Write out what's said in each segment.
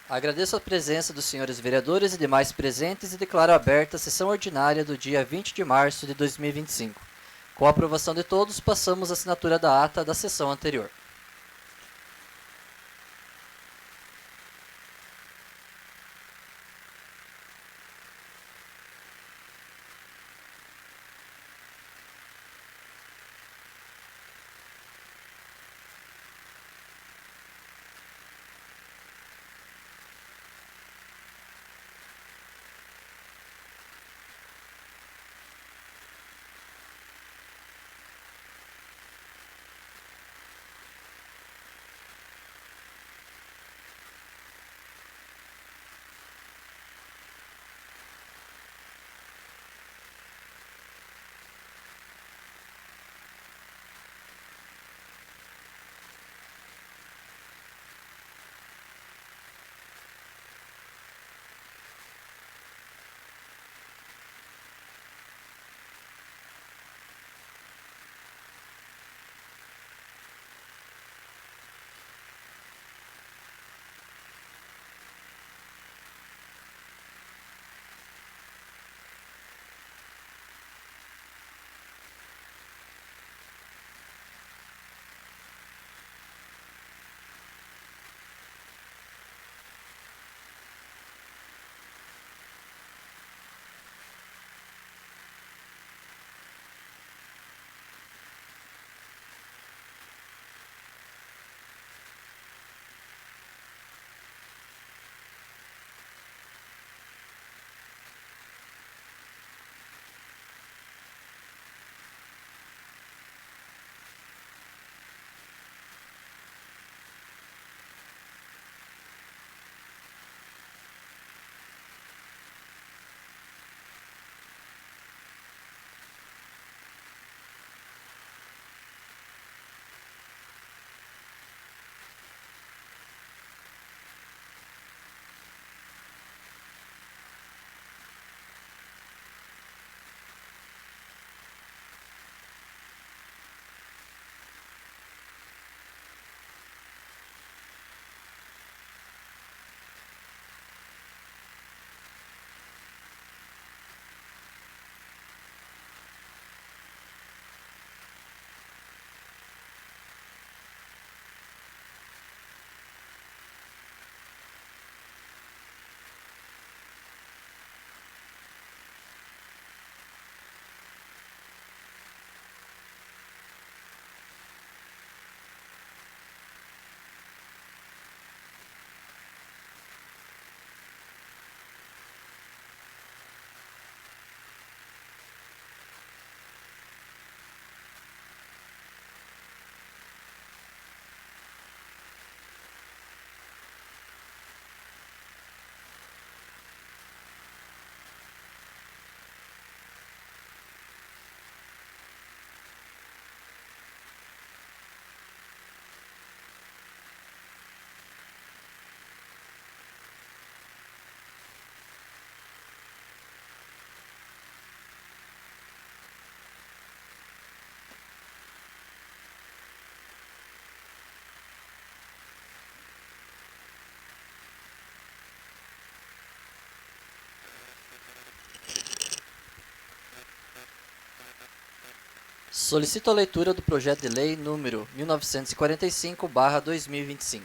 Agradeço a presença dos senhores vereadores e demais presentes e declaro aberta a sessão ordinária do dia 20 de março de 2025. Com a aprovação de todos, passamos à assinatura da ata da sessão anterior. Solicito a leitura do projeto de lei número 1945/2025.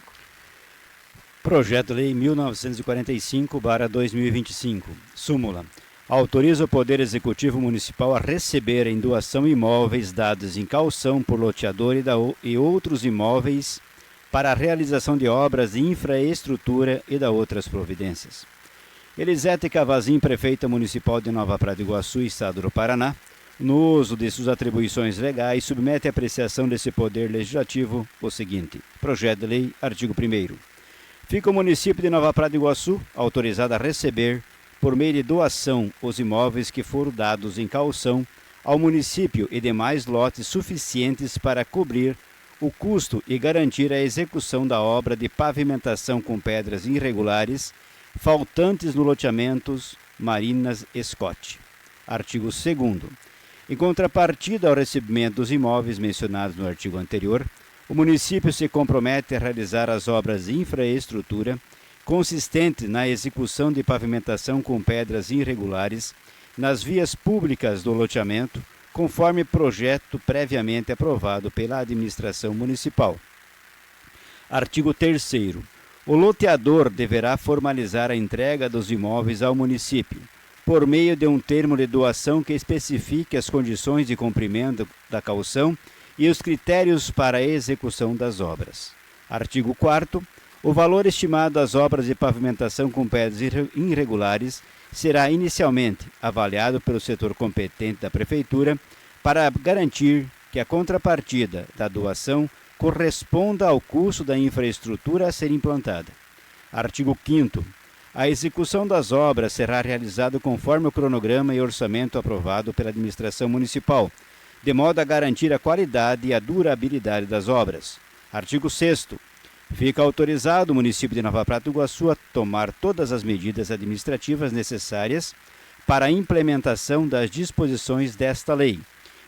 Projeto de Lei 1945/2025. Súmula. Autoriza o Poder Executivo Municipal a receber em doação imóveis dados em caução por loteador e outros imóveis para a realização de obras de infraestrutura e da outras providências. Elisete Cavazin, Prefeita Municipal de Nova Prata de Iguaçu, Estado do Paraná, no uso de suas atribuições legais, submete à apreciação desse Poder Legislativo o seguinte. Projeto de Lei, artigo 1º. Fica o município de Nova Prata de Iguaçu autorizado a receber, por meio de doação, os imóveis que foram dados em caução ao município e demais lotes suficientes para cobrir o custo e garantir a execução da obra de pavimentação com pedras irregulares, faltantes no loteamentos Marinas Scott. Artigo 2º. Em contrapartida ao recebimento dos imóveis mencionados no artigo anterior, o município se compromete a realizar as obras de infraestrutura consistente na execução de pavimentação com pedras irregulares nas vias públicas do loteamento, conforme projeto previamente aprovado pela administração municipal. Artigo 3º. O loteador deverá formalizar a entrega dos imóveis ao município, por meio de um termo de doação que especifique as condições de cumprimento da caução e os critérios para a execução das obras. Artigo 4º. O valor estimado das obras de pavimentação com pedras irregulares será inicialmente avaliado pelo setor competente da Prefeitura para garantir que a contrapartida da doação corresponda ao custo da infraestrutura a ser implantada. Artigo 5º. A execução das obras será realizada conforme o cronograma e orçamento aprovado pela administração municipal, de modo a garantir a qualidade e a durabilidade das obras. Artigo 6º. Fica autorizado o município de Nova Prata do Iguaçu a tomar todas as medidas administrativas necessárias para a implementação das disposições desta lei,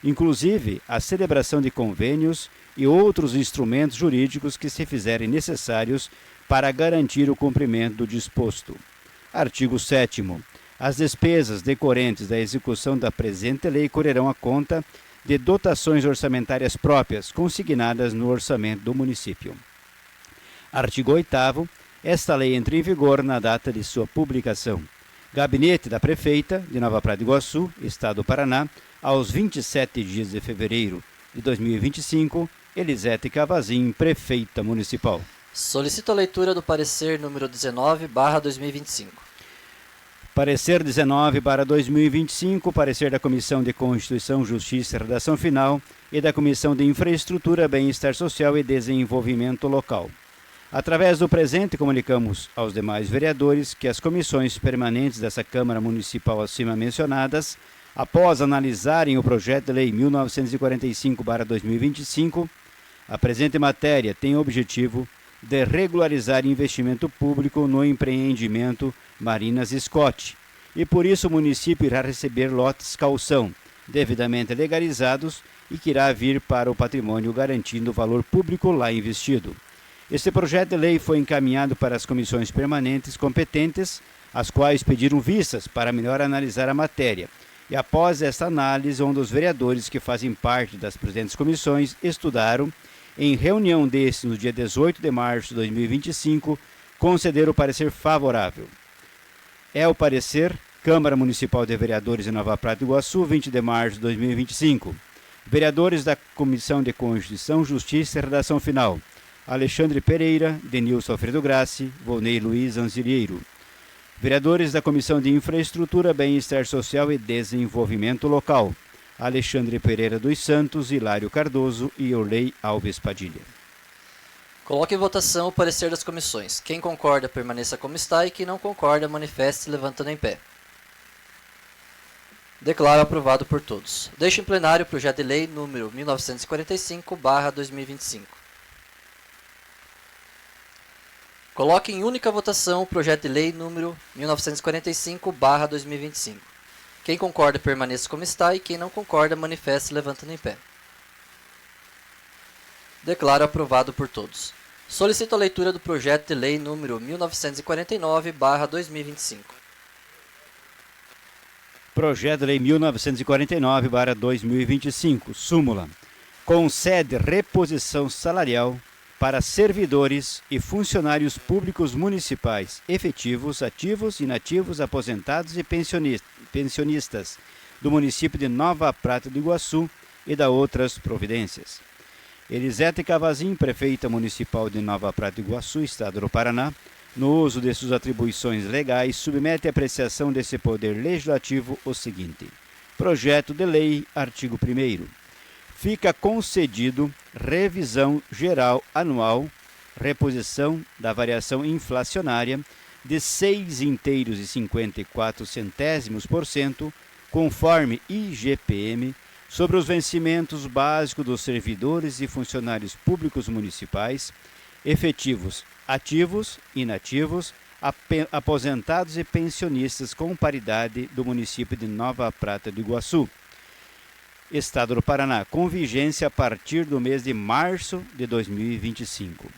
inclusive a celebração de convênios e outros instrumentos jurídicos que se fizerem necessários para garantir o cumprimento do disposto. Artigo 7º. As despesas decorrentes da execução da presente lei correrão à conta de dotações orçamentárias próprias consignadas no orçamento do município. Artigo 8º. Esta lei entra em vigor na data de sua publicação. Gabinete da Prefeita de Nova Prata do Iguaçu, Estado do Paraná, aos 27 dias de fevereiro de 2025, Elisete Cavazin, Prefeita Municipal. Solicito a leitura do parecer número 19/2025. Parecer 19/2025, parecer da Comissão de Constituição, Justiça e Redação Final e da Comissão de Infraestrutura, Bem-Estar Social e Desenvolvimento Local. Através do presente, comunicamos aos demais vereadores que as comissões permanentes dessa Câmara Municipal acima mencionadas, após analisarem o projeto de lei 1945/2025, a presente matéria tem o objetivo de regularizar investimento público no empreendimento Marinas Scott, e por isso o município irá receber lotes caução, devidamente legalizados, e que irá vir para o patrimônio garantindo o valor público lá investido. Este projeto de lei foi encaminhado para as comissões permanentes competentes, as quais pediram vistas para melhor analisar a matéria. E após esta análise, um dos vereadores que fazem parte das presentes comissões estudaram, em reunião deste no dia 18 de março de 2025, conceder o parecer favorável. É o parecer Câmara Municipal de Vereadores de Nova Prata do Iguaçu, 20 de março de 2025. Vereadores da Comissão de Constituição, Justiça e Redação Final: Alexandre Pereira, Denilson Alfredo Grassi, Volney Luiz Anzilheiro. Vereadores da Comissão de Infraestrutura, Bem-Estar Social e Desenvolvimento Local: Alexandre Pereira dos Santos, Hilário Cardoso e Orley Alves Padilha. Coloque em votação o parecer das comissões. Quem concorda, permaneça como está, e quem não concorda, manifeste levantando em pé. Declaro aprovado por todos. Deixo em plenário o projeto de lei número 1945/2025. Coloque em única votação o projeto de lei número 1945/2025. Quem concorda, permaneça como está, e quem não concorda, manifeste levantando em pé. Declaro aprovado por todos. Solicito a leitura do projeto de lei número 1949/2025. Projeto de lei 1949/2025. Súmula: concede reposição salarial para servidores e funcionários públicos municipais efetivos, ativos, inativos, aposentados e pensionistas do município de Nova Prata do Iguaçu e da outras providências. Elisete Cavazin, Prefeita Municipal de Nova Prata do Iguaçu, Estado do Paraná, no uso de suas atribuições legais, submete à apreciação desse Poder Legislativo o seguinte: projeto de lei, artigo 1º. Fica concedido revisão geral anual, reposição da variação inflacionária de 6,54%, conforme IGPM, sobre os vencimentos básicos dos servidores e funcionários públicos municipais, efetivos, ativos, inativos, aposentados e pensionistas com paridade do município de Nova Prata do Iguaçu, Estado do Paraná, com vigência a partir do mês de março de 2025.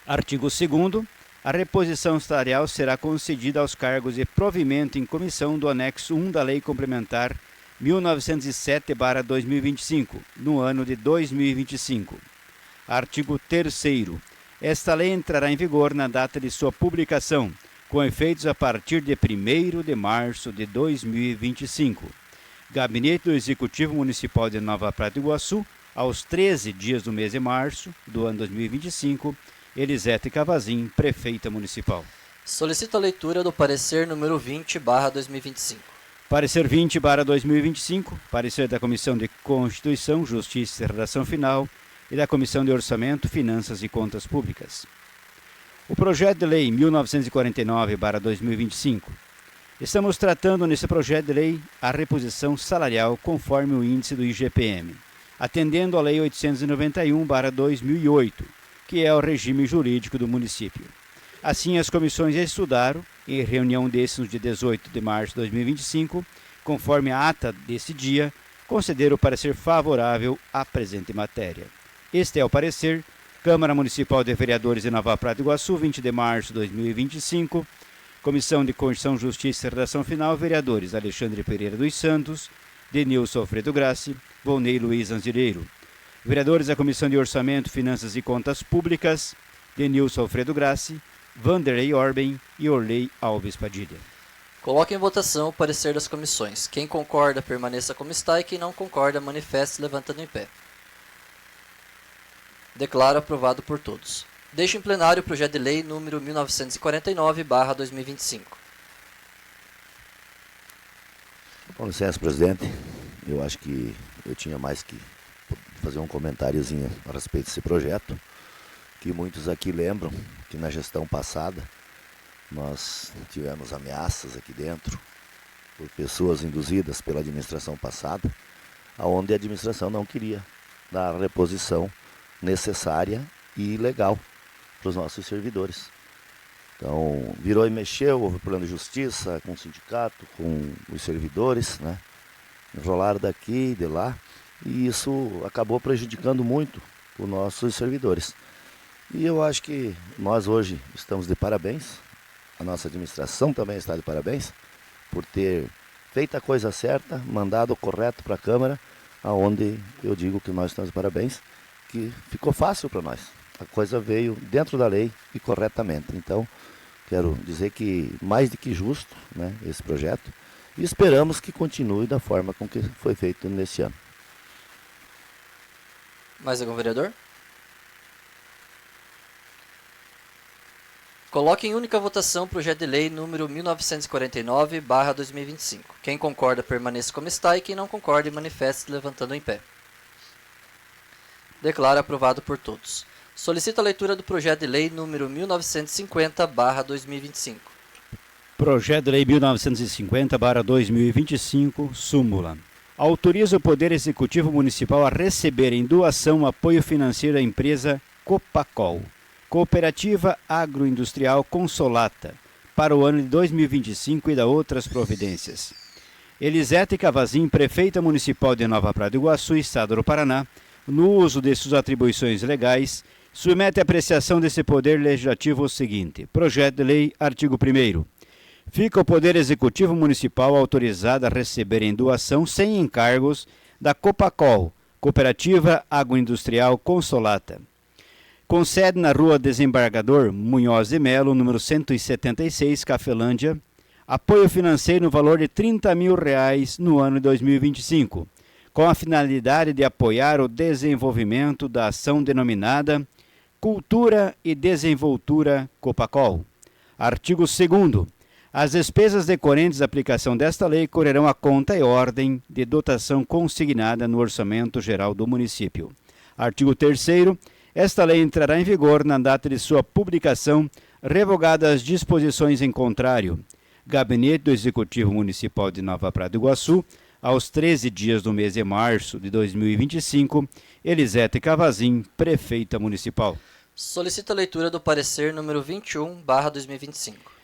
Artigo 2º. a reposição salarial será concedida aos cargos de provimento em comissão do anexo 1 da Lei Complementar 1907/2025, no ano de 2025. Artigo 3º. Esta lei entrará em vigor na data de sua publicação, com efeitos a partir de 1º de março de 2025. Gabinete do Executivo Municipal de Nova Prata do Iguaçu, aos 13 dias do mês de março do ano 2025, Elisete Cavazin, Prefeita Municipal. Solicito a leitura do parecer número 20/2025. Parecer 20/2025, parecer da Comissão de Constituição, Justiça e Redação Final e da Comissão de Orçamento, Finanças e Contas Públicas. O projeto de lei 1949/2025. Estamos tratando nesse projeto de lei a reposição salarial conforme o índice do IGPM, atendendo à Lei 891/2008, que é o regime jurídico do município. Assim, as comissões estudaram, em reunião desses no dia 18 de março de 2025, conforme a ata desse dia, concederam o parecer favorável à presente matéria. Este é o parecer. Câmara Municipal de Vereadores de Nova Prata do Iguaçu, 20 de março de 2025. Comissão de Constituição, Justiça e Redação Final, vereadores Alexandre Pereira dos Santos, Denilson Alfredo Grassi, Volney Luiz Anzireiro. Vereadores da Comissão de Orçamento, Finanças e Contas Públicas, Denilson Alfredo Grassi, Vanderlei Orben e Orley Alves Padilha. Coloque em votação o parecer das comissões. Quem concorda, permaneça como está, e quem não concorda, manifeste levantando em pé. Declaro aprovado por todos. Deixo em plenário o projeto de lei número 1949/2025. Com licença, presidente. Eu acho que eu tinha mais que fazer um comentáriozinho a respeito desse projeto, que muitos aqui lembram que na gestão passada nós tivemos ameaças aqui dentro por pessoas induzidas pela administração passada, aonde a administração não queria dar a reposição necessária e legal para os nossos servidores. Então, virou e mexeu, houve problema de justiça com o sindicato, com os servidores, né? Enrolaram daqui e de lá, e isso acabou prejudicando muito os nossos servidores. E eu acho que nós hoje estamos de parabéns, a nossa administração também está de parabéns, por ter feito a coisa certa, mandado o correto para a Câmara, aonde eu digo que nós estamos de parabéns, que ficou fácil para nós. A coisa veio dentro da lei e corretamente. Então, quero dizer que mais do que justo, né, esse projeto, e esperamos que continue da forma com que foi feito nesse ano. Mais algum vereador? Coloque em única votação o projeto de lei número 1949/2025. Quem concorda, permaneça como está, e quem não concorda, manifeste levantando em pé. Declaro aprovado por todos. Solicito a leitura do projeto de lei número 1950/2025. Projeto de lei 1950/2025, súmula. Autoriza o Poder Executivo Municipal a receber em doação apoio financeiro à empresa Copacol, Cooperativa Agroindustrial Consolata, para o ano de 2025 e da outras providências. Elisete Cavazin, Prefeita Municipal de Nova Prata do Iguaçu, Estado do Paraná, no uso de suas atribuições legais, submete à apreciação desse Poder Legislativo o seguinte: projeto de lei, artigo 1º. Fica o Poder Executivo Municipal autorizado a receber em doação, sem encargos, da Copacol, Cooperativa Agroindustrial Consolata, com sede na Rua Desembargador Munhoz de Melo, número 176, Cafelândia, apoio financeiro no valor de R$30 mil no ano de 2025, com a finalidade de apoiar o desenvolvimento da ação denominada Cultura e Desenvoltura Copacol. Artigo 2º. As despesas decorrentes da aplicação desta lei correrão à conta e ordem de dotação consignada no Orçamento Geral do município. Artigo 3º. Esta lei entrará em vigor na data de sua publicação, revogadas as disposições em contrário. Gabinete do Executivo Municipal de Nova Prata do Iguaçu, aos 13 dias do mês de março de 2025, Elisete Cavazin, Prefeita Municipal. Solicito a leitura do parecer número 21/2025.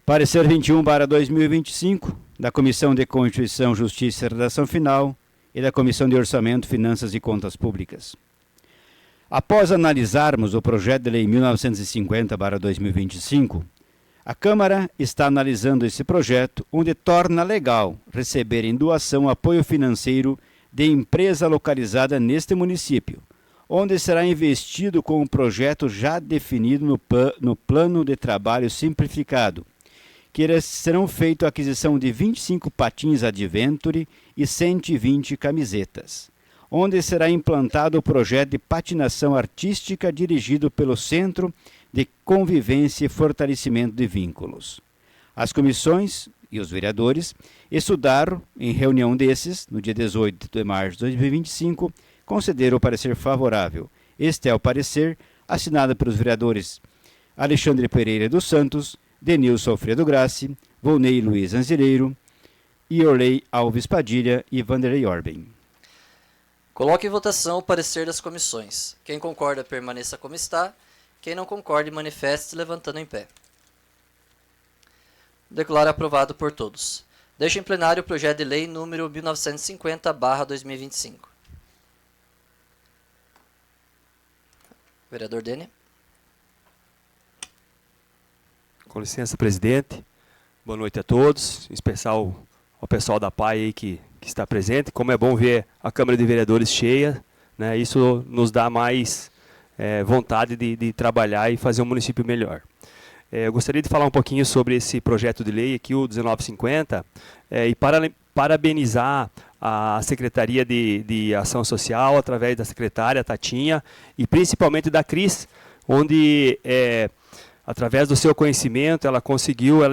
Parecer 21/2025, da Comissão de Constituição, Justiça e Redação Final e da Comissão de Orçamento, Finanças e Contas Públicas. Após analisarmos o projeto de lei 1950/2025, a Câmara está analisando esse projeto, onde torna legal receber em doação apoio financeiro de empresa localizada neste município, onde será investido com um projeto já definido no Plano de Trabalho Simplificado, que serão feita a aquisição de 25 patins Adventure e 120 camisetas, onde será implantado o projeto de patinação artística dirigido pelo Centro de Convivência e Fortalecimento de Vínculos. As comissões e os vereadores estudaram, em reunião desses, no dia 18 de março de 2025, concederam o parecer favorável. Este é o parecer assinado pelos vereadores Alexandre Pereira dos Santos, Denilson Alfredo Grassi, Volney Luiz Anzireiro, Iorley Alves Padilha e Vanderlei Orben. Coloque em votação o parecer das comissões. Quem concorda, permaneça como está. Quem não concorda, manifeste-se levantando em pé. Declaro aprovado por todos. Deixo em plenário o projeto de lei número 1950/2025. Vereador Dene. Com licença, presidente. Boa noite a todos, em especial ao pessoal da PAI aí que está presente. Como é bom ver a Câmara de Vereadores cheia, né? Isso nos dá mais vontade de trabalhar e fazer um município melhor. Eu gostaria de falar um pouquinho sobre esse projeto de lei aqui, o 1950, e parabenizar a Secretaria de Ação Social, através da secretária Tatinha, e principalmente da Cris, onde, através do seu conhecimento, ela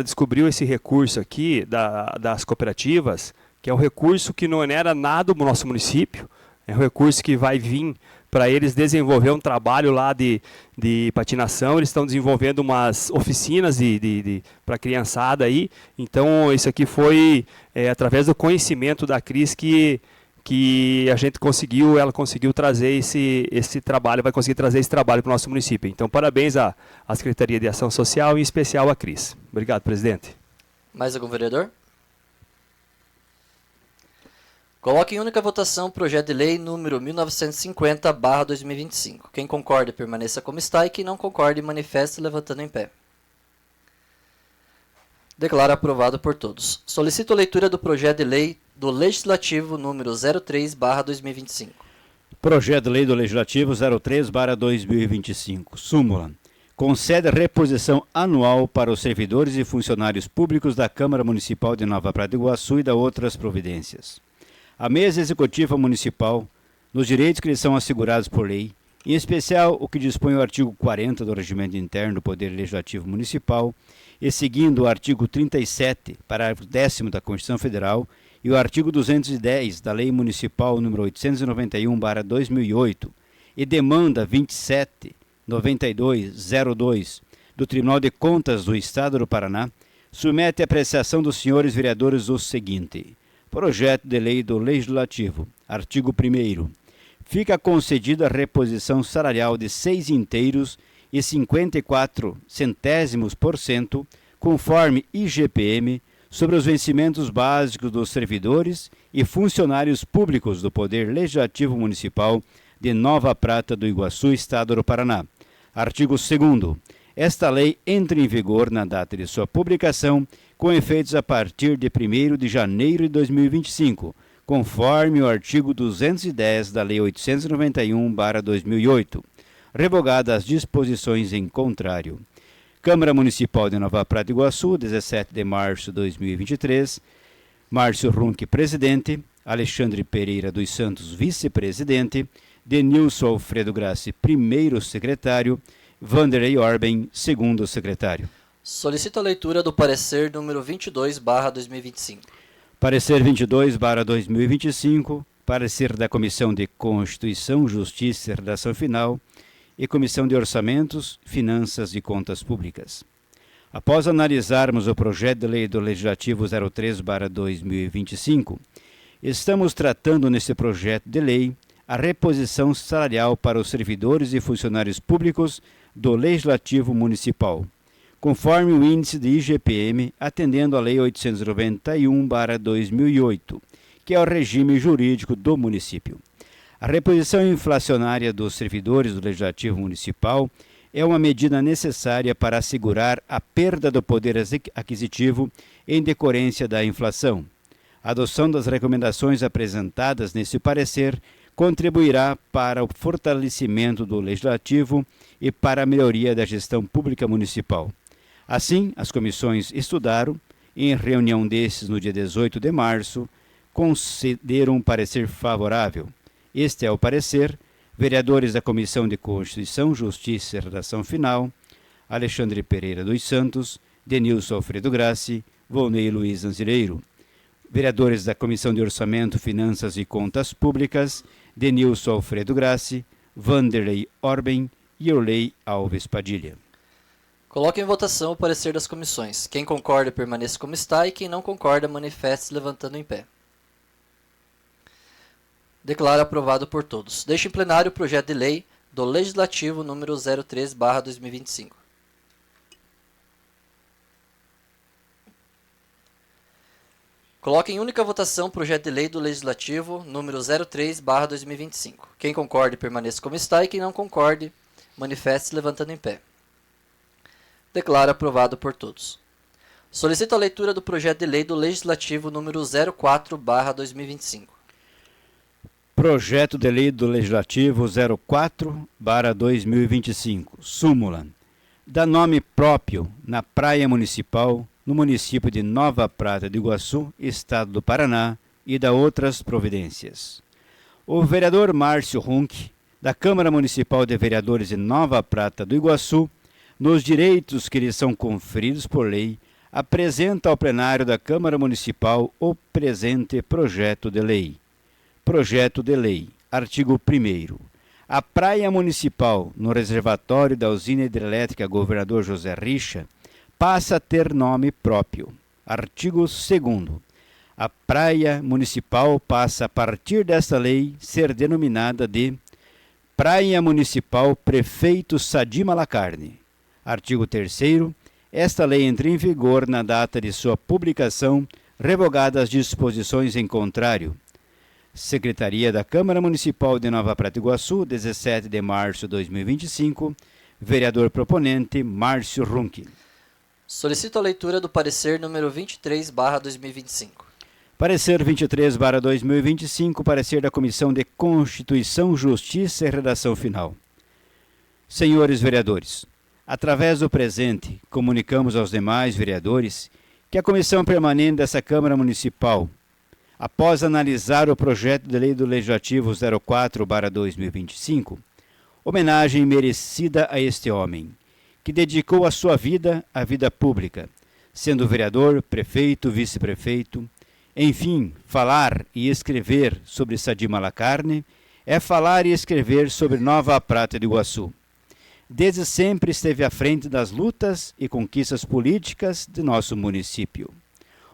descobriu esse recurso aqui das cooperativas, que é um recurso que não era nada do nosso município, é um recurso que vai vir para eles desenvolver um trabalho lá de patinação. Eles estão desenvolvendo umas oficinas para a criançada aí. Então, isso aqui foi através do conhecimento da Cris que ela conseguiu trazer esse trabalho, vai conseguir trazer esse trabalho para o nosso município. Então, parabéns à Secretaria de Ação Social, em especial à Cris. Obrigado, presidente. Mais algum vereador? Coloque em única votação o projeto de lei número 1950/2025. Quem concorda, permaneça como está, e quem não concorda, manifeste levantando em pé. Declaro aprovado por todos. Solicito a leitura do projeto de lei do Legislativo número 03/2025. Projeto de lei do Legislativo 03/2025. Súmula. Concede reposição anual para os servidores e funcionários públicos da Câmara Municipal de Nova Prata de Iguaçu e da outras providências. A Mesa Executiva Municipal, nos direitos que lhes são assegurados por lei, em especial o que dispõe o artigo 40 do Regimento Interno do Poder Legislativo Municipal, e seguindo o artigo 37, parágrafo 10º da Constituição Federal, e o artigo 210 da Lei Municipal nº 891/2008, e demanda 279202 do Tribunal de Contas do Estado do Paraná, submete à apreciação dos senhores vereadores o seguinte: projeto de lei do Legislativo, artigo 1º. Fica concedida a reposição salarial de 6,54 conforme IGPM, sobre os vencimentos básicos dos servidores e funcionários públicos do Poder Legislativo Municipal de Nova Prata do Iguaçu, Estado do Paraná. Artigo 2º. Esta lei entra em vigor na data de sua publicação, com efeitos a partir de 1º de janeiro de 2025, conforme o artigo 210 da Lei 891/2008, revogadas as disposições em contrário. Câmara Municipal de Nova Prata de Iguaçu, 17 de março de 2023, Márcio Runck, presidente, Alexandre Pereira dos Santos, vice-presidente, Denilson Alfredo Grassi, primeiro secretário, Vanderlei Orben, segundo secretário. Solicito a leitura do parecer número 22/2025. Parecer 22/2025, parecer da Comissão de Constituição, Justiça e Redação Final e Comissão de Orçamentos, Finanças e Contas Públicas. Após analisarmos o projeto de lei do Legislativo 03/2025, estamos tratando nesse projeto de lei a reposição salarial para os servidores e funcionários públicos do Legislativo Municipal, conforme o índice de IGPM, atendendo à Lei 891/2008, que é o regime jurídico do município. A reposição inflacionária dos servidores do Legislativo Municipal é uma medida necessária para assegurar a perda do poder aquisitivo em decorrência da inflação. A adoção das recomendações apresentadas nesse parecer contribuirá para o fortalecimento do Legislativo e para a melhoria da gestão pública municipal. Assim, as comissões estudaram, em reunião desses no dia 18 de março, concederam um parecer favorável. Este é o parecer. Vereadores da Comissão de Constituição, Justiça e Redação Final, Alexandre Pereira dos Santos, Denilson Alfredo Grassi, Volney Luiz Anzireiro. Vereadores da Comissão de Orçamento, Finanças e Contas Públicas, Denilson Alfredo Grassi, Vanderlei Orben e Orley Alves Padilha. Coloque em votação o parecer das comissões. Quem concorda, permaneça como está, e quem não concorda, manifeste-se levantando em pé. Declaro aprovado por todos. Deixo em plenário o projeto de lei do Legislativo número 03/2025. Coloque em única votação o projeto de lei do Legislativo número 03/2025. Quem concorde, permaneça como está, e quem não concorde, manifeste-se levantando em pé. Declaro aprovado por todos. Solicito a leitura do projeto de lei do Legislativo número 04/2025. Projeto de lei do Legislativo 04/2025. Súmula. Dá nome próprio na praia municipal no município de Nova Prata de Iguaçu, estado do Paraná, e da outras providências. O vereador Márcio Runck, da Câmara Municipal de Vereadores de Nova Prata do Iguaçu, nos direitos que lhe são conferidos por lei, apresenta ao plenário da Câmara Municipal o presente projeto de lei. Projeto de lei. Artigo 1º. A praia municipal no reservatório da usina hidrelétrica Governador José Richa passa a ter nome próprio. Artigo 2º. A praia municipal passa a partir desta lei ser denominada de Praia Municipal Prefeito Sadi Malacarne. Artigo 3º. Esta lei entra em vigor na data de sua publicação, revogadas as disposições em contrário. Secretaria da Câmara Municipal de Nova Prata do Iguaçu, 17 de março de 2025. Vereador proponente, Márcio Runck. Solicito a leitura do parecer número 23/2025. Parecer 23/2025, parecer da Comissão de Constituição, Justiça e Redação Final. Senhores vereadores, através do presente, comunicamos aos demais vereadores que a Comissão Permanente dessa Câmara Municipal, após analisar o projeto de lei do Legislativo 04/2025, homenagem merecida a este homem, que dedicou a sua vida à vida pública, sendo vereador, prefeito, vice-prefeito. Enfim, falar e escrever sobre Sadi Malacarne é falar e escrever sobre Nova Prata de Iguaçu. Desde sempre esteve à frente das lutas e conquistas políticas de nosso município.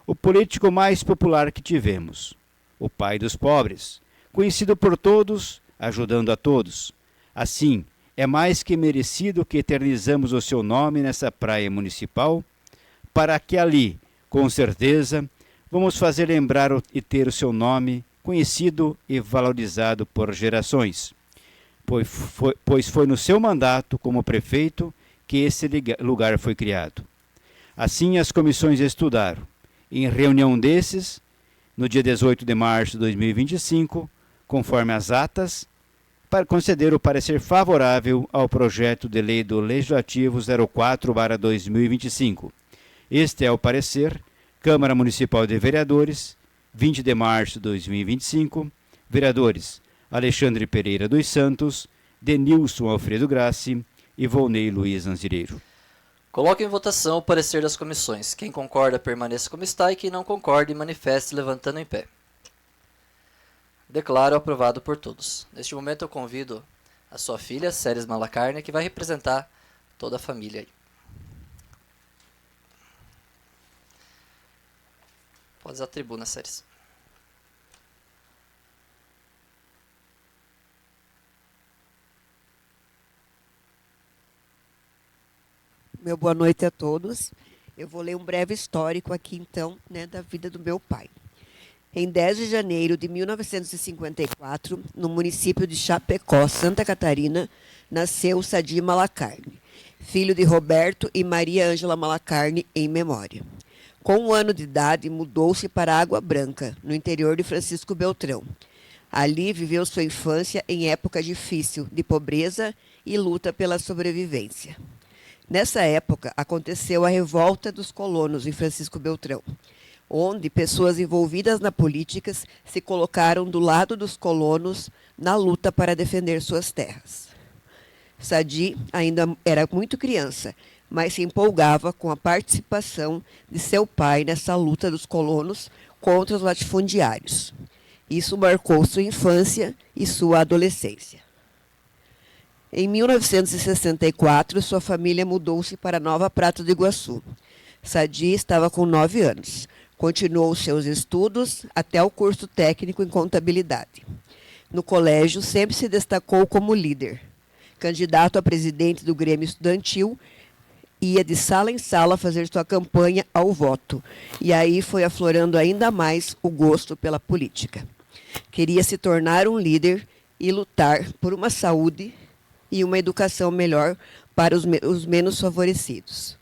O político mais popular que tivemos, o pai dos pobres, conhecido por todos, ajudando a todos. Assim, é mais que merecido que eternizamos o seu nome nessa praia municipal, para que ali, com certeza, vamos fazer lembrar e ter o seu nome conhecido e valorizado por gerações, pois foi no seu mandato como prefeito que esse lugar foi criado. Assim, as comissões estudaram, em reunião desses, no dia 18 de março de 2025, conforme as atas, para conceder o parecer favorável ao projeto de lei do Legislativo 04/2025. Este é o parecer. Câmara Municipal de Vereadores, 20 de março de 2025. Vereadores Alexandre Pereira dos Santos, Denilson Alfredo Grassi e Volney Luiz Anzireiro. Coloque em votação o parecer das comissões. Quem concorda, permaneça como está, e quem não concorda, manifeste levantando em pé. Declaro aprovado por todos. Neste momento eu convido a sua filha, Séries Malacarne, que vai representar toda a família aí. Pode usar a tribuna, Séries. Meu boa noite a todos. Eu vou ler um breve histórico aqui, então, da vida do meu pai. Em 10 de janeiro de 1954, no município de Chapecó, Santa Catarina, nasceu Sadi Malacarne, filho de Roberto e Maria Ângela Malacarne, em memória. Com 1 ano de idade, mudou-se para Água Branca, no interior de Francisco Beltrão. Ali viveu sua infância em época difícil, de pobreza e luta pela sobrevivência. Nessa época, aconteceu a revolta dos colonos em Francisco Beltrão, onde pessoas envolvidas na política se colocaram do lado dos colonos na luta para defender suas terras. Sadi ainda era muito criança, mas se empolgava com a participação de seu pai nessa luta dos colonos contra os latifundiários. Isso marcou sua infância e sua adolescência. Em 1964, sua família mudou-se para Nova Prata do Iguaçu. Sadi estava com 9 anos. Continuou seus estudos até o curso técnico em contabilidade. No colégio, sempre se destacou como líder. Candidato a presidente do Grêmio Estudantil, ia de sala em sala fazer sua campanha ao voto. E aí foi aflorando ainda mais o gosto pela política. Queria se tornar um líder e lutar por uma saúde e uma educação melhor para os menos favorecidos.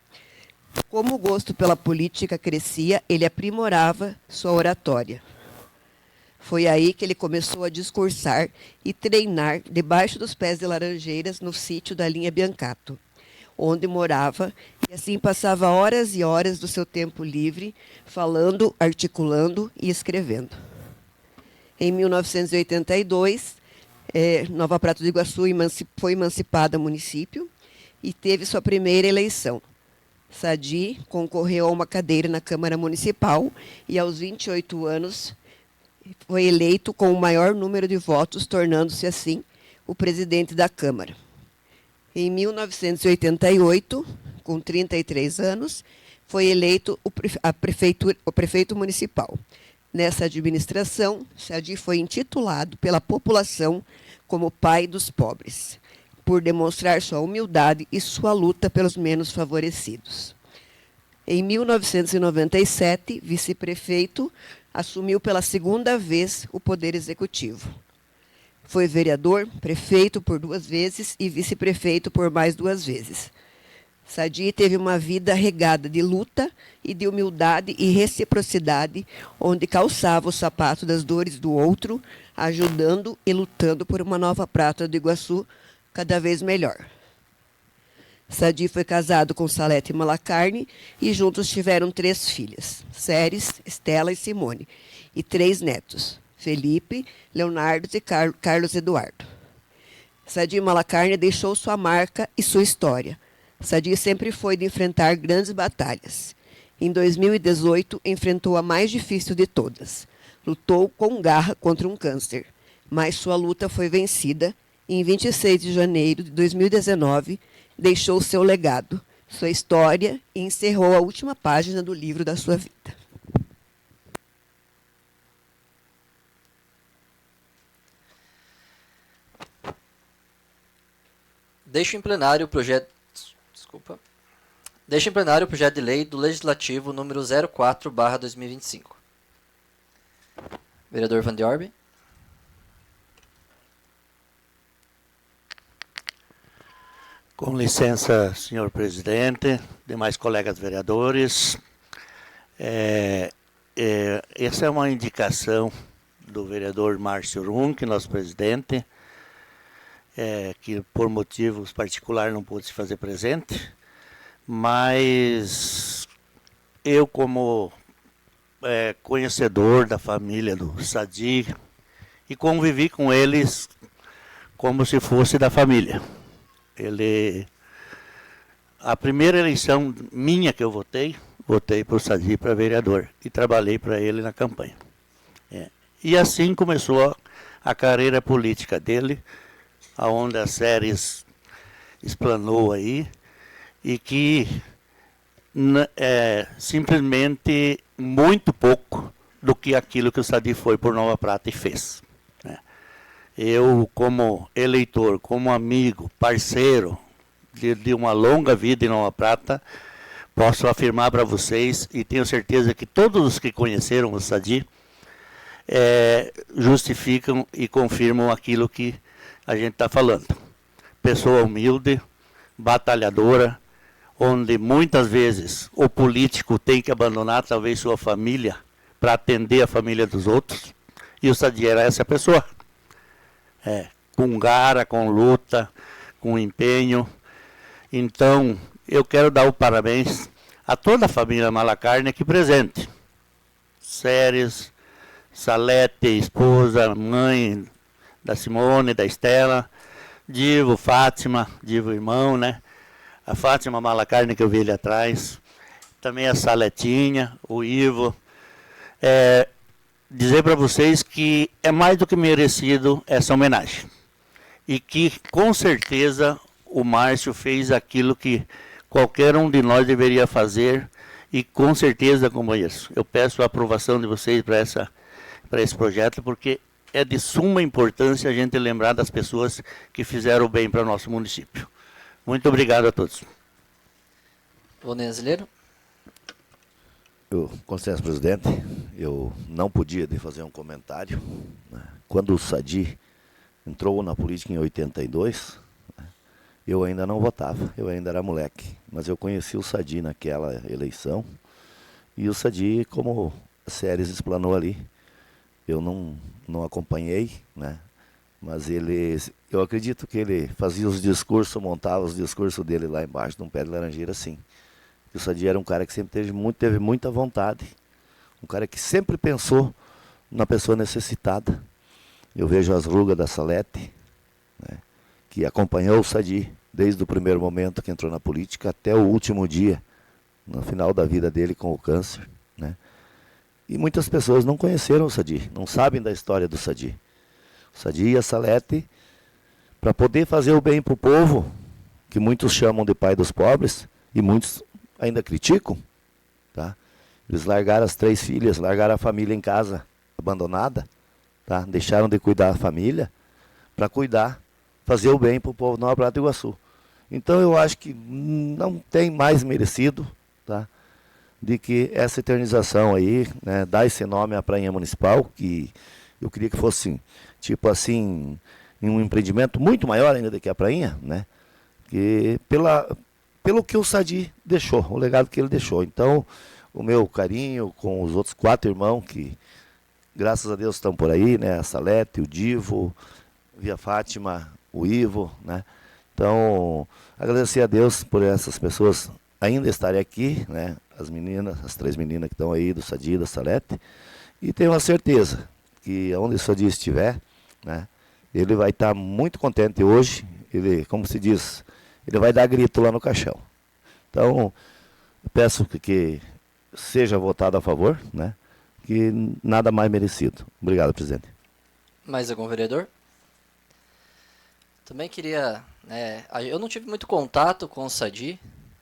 Como o gosto pela política crescia, ele aprimorava sua oratória. Foi aí que ele começou a discursar e treinar debaixo dos pés de laranjeiras no sítio da linha Biancato, onde morava, e assim passava horas e horas do seu tempo livre, falando, articulando e escrevendo. Em 1982, Nova Prata do Iguaçu foi emancipada município e teve sua primeira eleição. Sadi concorreu a uma cadeira na Câmara Municipal e, aos 28 anos, foi eleito com o maior número de votos, tornando-se, assim, o presidente da Câmara. Em 1988, com 33 anos, foi eleito o prefeito municipal. Nessa administração, Sadi foi intitulado pela população como pai dos pobres, por demonstrar sua humildade e sua luta pelos menos favorecidos. Em 1997, vice-prefeito, assumiu pela segunda vez o Poder Executivo. Foi vereador, prefeito por 2 vezes e vice-prefeito por mais 2 vezes. Sadi teve uma vida regada de luta e de humildade e reciprocidade, onde calçava o sapato das dores do outro, ajudando e lutando por uma Nova Prata do Iguaçu cada vez melhor. Sadi foi casado com Salete Malacarne e juntos tiveram 3 filhas, Ceres, Estela e Simone, e 3 netos, Felipe, Leonardo e Carlos Eduardo. Sadi Malacarne deixou sua marca e sua história. Sadi sempre foi de enfrentar grandes batalhas. Em 2018, enfrentou a mais difícil de todas. Lutou com garra contra um câncer, mas sua luta foi vencida. Em 26 de janeiro de 2019, deixou seu legado, sua história e encerrou a última página do livro da sua vida. Deixo em plenário o projeto de lei do Legislativo número 04/2025. Vereador Van de Orbe. Com licença, senhor presidente, demais colegas vereadores. Essa é uma indicação do vereador Márcio Runck, nosso presidente, que por motivos particulares não pôde se fazer presente, mas eu, como conhecedor da família do Sadi, e convivi com eles como se fosse da família. A primeira eleição minha que eu votei para o Sadi para vereador e trabalhei para ele na campanha. E assim começou a carreira política dele, aonde a Ceres explanou aí, e que simplesmente muito pouco do que aquilo que o Sadi foi por Nova Prata e fez. Eu, como eleitor, como amigo, parceiro de uma longa vida em Nova Prata, posso afirmar para vocês, e tenho certeza que todos os que conheceram o Sadi justificam e confirmam aquilo que a gente está falando. Pessoa humilde, batalhadora, onde muitas vezes o político tem que abandonar talvez sua família para atender a família dos outros, e o Sadi era essa pessoa. Com garra, com luta, com empenho. Então, eu quero dar o parabéns a toda a família Malacarne aqui presente. Séries, Salete, esposa, mãe da Simone, da Estela, Divo, Fátima, Divo irmão, né? A Fátima Malacarne que eu vi ali atrás, também a Saletinha, o Ivo. Dizer para vocês que é mais do que merecido essa homenagem. E que, com certeza, o Márcio fez aquilo que qualquer um de nós deveria fazer, e com certeza, companheiros, eu peço a aprovação de vocês para esse projeto, porque é de suma importância a gente lembrar das pessoas que fizeram bem para o nosso município. Muito obrigado a todos. Onenzileiro. Com licença, presidente, eu não podia de fazer um comentário, né? Quando o Sadi entrou na política em 82, né, eu ainda não votava, eu ainda era moleque, mas eu conheci o Sadi naquela eleição, e o Sadi, como a Séries explanou ali, eu não acompanhei, né? Mas eu acredito que ele fazia os discursos, montava os discursos dele lá embaixo de um pé de laranjeira, sim. O Sadi era um cara que sempre teve muita vontade, um cara que sempre pensou na pessoa necessitada. Eu vejo as rugas da Salete, né, que acompanhou o Sadi desde o primeiro momento que entrou na política até o último dia, no final da vida dele com o câncer, né? E muitas pessoas não conheceram o Sadi, não sabem da história do Sadi. O Sadi e a Salete, para poder fazer o bem para o povo, que muitos chamam de pai dos pobres, e muitos ainda criticam, tá? Eles largaram as 3 filhas, largaram a família em casa, abandonada, tá? Deixaram de cuidar da família para cuidar, fazer o bem para o povo de Nova Prata do Iguaçu. Então eu acho que não tem mais merecido, tá, de que essa eternização aí, né, dar esse nome à Prainha Municipal, que eu queria que fosse, tipo assim, um empreendimento muito maior ainda do que a Prainha, né, que pelo que o Sadi deixou, o legado que ele deixou. Então, o meu carinho com os outros 4 irmãos que, graças a Deus, estão por aí, né? A Salete, o Divo, Via Fátima, o Ivo, né? Então, agradecer a Deus por essas pessoas ainda estarem aqui, né? As meninas, as 3 meninas que estão aí, do Sadi, da Salete. E tenho a certeza que onde o Sadi estiver, né? Ele vai estar muito contente hoje. Ele, como se diz, ele vai dar grito lá no caixão. Então, peço que seja votado a favor, né? Que nada mais merecido. Obrigado, presidente. Mais algum vereador? Também queria... eu não tive muito contato com o Sadi,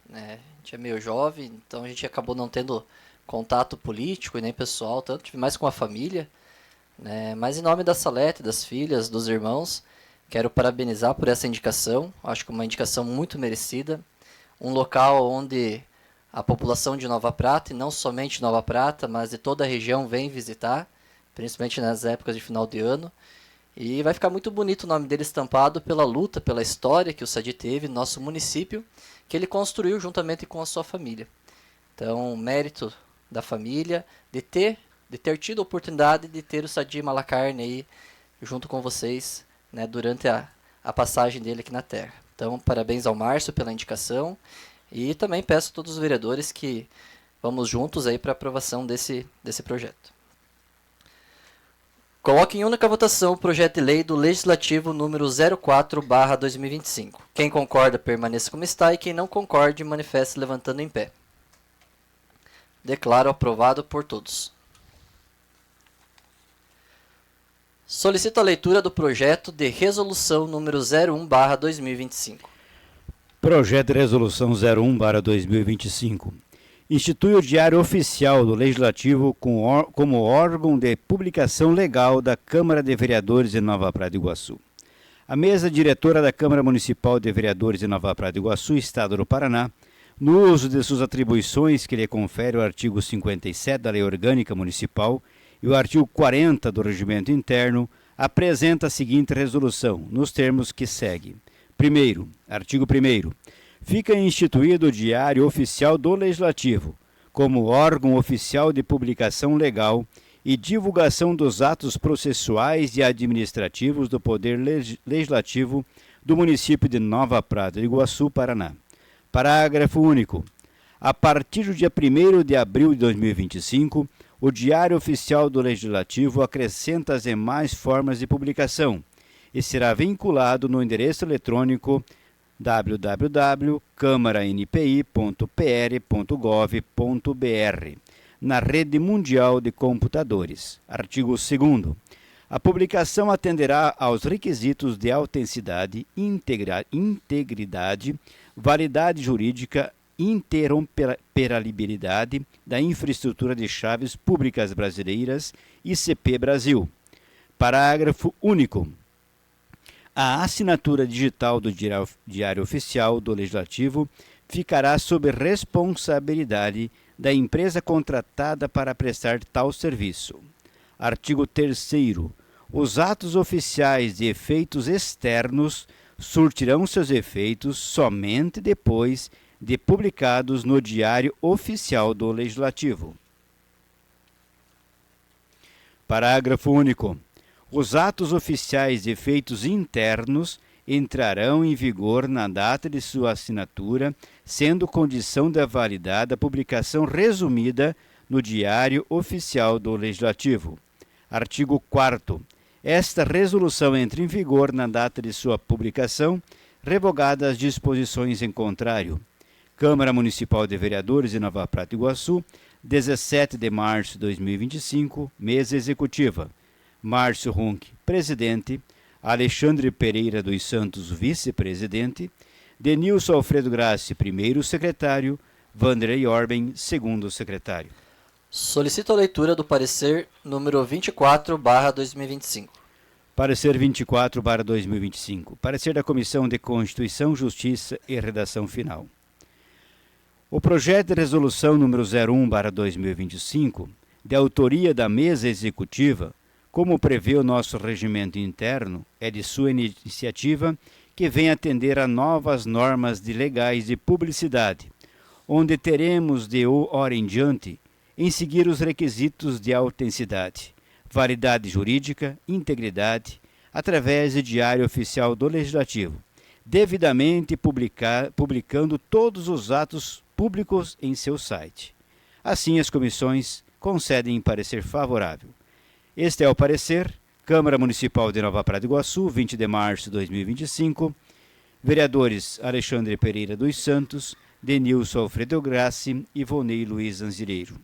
né? A gente é meio jovem, então a gente acabou não tendo contato político e nem pessoal, tanto tive mais com a família, né? Mas em nome da Salete, das filhas, dos irmãos, quero parabenizar por essa indicação. Acho que uma indicação muito merecida. Um local onde a população de Nova Prata, e não somente Nova Prata, mas de toda a região, vem visitar, principalmente nas épocas de final de ano. E vai ficar muito bonito o nome dele estampado pela luta, pela história que o Sadi teve no nosso município, que ele construiu juntamente com a sua família. Então, mérito da família de ter tido a oportunidade de ter o Sadi Malacarne aí junto com vocês, né, durante a passagem dele aqui na Terra. Então, parabéns ao Márcio pela indicação, e também peço a todos os vereadores que vamos juntos aí para a aprovação desse projeto. Coloque em única votação o projeto de lei do Legislativo número 04/2025. Quem concorda, permaneça como está, e quem não concorde, manifeste levantando em pé. Declaro aprovado por todos. Solicito a leitura do projeto de resolução número 01/2025. Projeto de resolução 01/2025. Institui o Diário Oficial do Legislativo como órgão de publicação legal da Câmara de Vereadores de Nova Prata do Iguaçu. A mesa diretora da Câmara Municipal de Vereadores de Nova Prata do Iguaçu, Estado do Paraná, no uso de suas atribuições que lhe confere o artigo 57 da Lei Orgânica Municipal e o artigo 40 do Regimento Interno apresenta a seguinte resolução, nos termos que segue. Primeiro, artigo 1º. Fica instituído o Diário Oficial do Legislativo, como órgão oficial de publicação legal e divulgação dos atos processuais e administrativos do Poder Legislativo do município de Nova Prata de Iguaçu, Paraná. Parágrafo único. A partir do dia 1º de abril de 2025, o Diário Oficial do Legislativo acrescenta as demais formas de publicação e será vinculado no endereço eletrônico www.câmaranpi.pr.gov.br na rede mundial de computadores. Artigo 2º. A publicação atenderá aos requisitos de autenticidade, integridade, validade jurídica, interoperabilidade da infraestrutura de chaves públicas brasileiras ICP Brasil. Parágrafo único. A assinatura digital do Diário Oficial do Legislativo ficará sob responsabilidade da empresa contratada para prestar tal serviço. Artigo 3º. Os atos oficiais de efeitos externos surtirão seus efeitos somente depois de publicados no Diário Oficial do Legislativo. Parágrafo único. Os atos oficiais de efeitos internos entrarão em vigor na data de sua assinatura, sendo condição da validade a publicação resumida no Diário Oficial do Legislativo. Artigo 4º. Esta resolução entra em vigor na data de sua publicação, revogadas as disposições em contrário. Câmara Municipal de Vereadores de Nova Prata de Iguaçu, 17 de março de 2025, mesa executiva. Márcio Runck, presidente, Alexandre Pereira dos Santos, vice-presidente, Denilson Alfredo Grassi, primeiro secretário, Vanderlei Orben, segundo secretário. Solicito a leitura do parecer número 24/2025. Parecer 24/2025. Parecer da Comissão de Constituição, Justiça e Redação Final. O projeto de resolução número 01/2025, de autoria da mesa executiva, como prevê o nosso regimento interno, é de sua iniciativa que vem atender a novas normas legais de publicidade, onde teremos de hora em diante em seguir os requisitos de autenticidade, validade jurídica, integridade, através de Diário Oficial do Legislativo, devidamente publicando todos os atos públicos em seu site. Assim, as comissões concedem parecer favorável. Este é o parecer. Câmara Municipal de Nova Prata de Iguaçu, 20 de março de 2025. Vereadores Alexandre Pereira dos Santos, Denilson Alfredo Grassi e Vonei Luiz Anzireiro.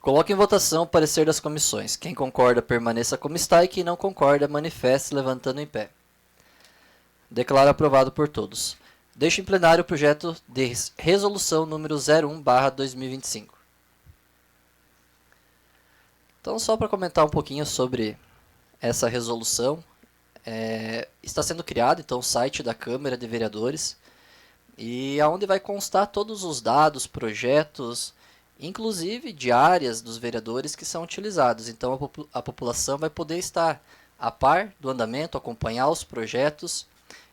Coloque em votação o parecer das comissões. Quem concorda, permaneça como está, e quem não concorda, manifeste levantando em pé. Declaro aprovado por todos. Deixo em plenário o projeto de resolução número 01/2025. Então, só para comentar um pouquinho sobre essa resolução, está sendo criado então o site da Câmara de Vereadores, e aonde vai constar todos os dados, projetos, inclusive de áreas dos vereadores que são utilizados. Então a população vai poder estar a par do andamento, acompanhar os projetos,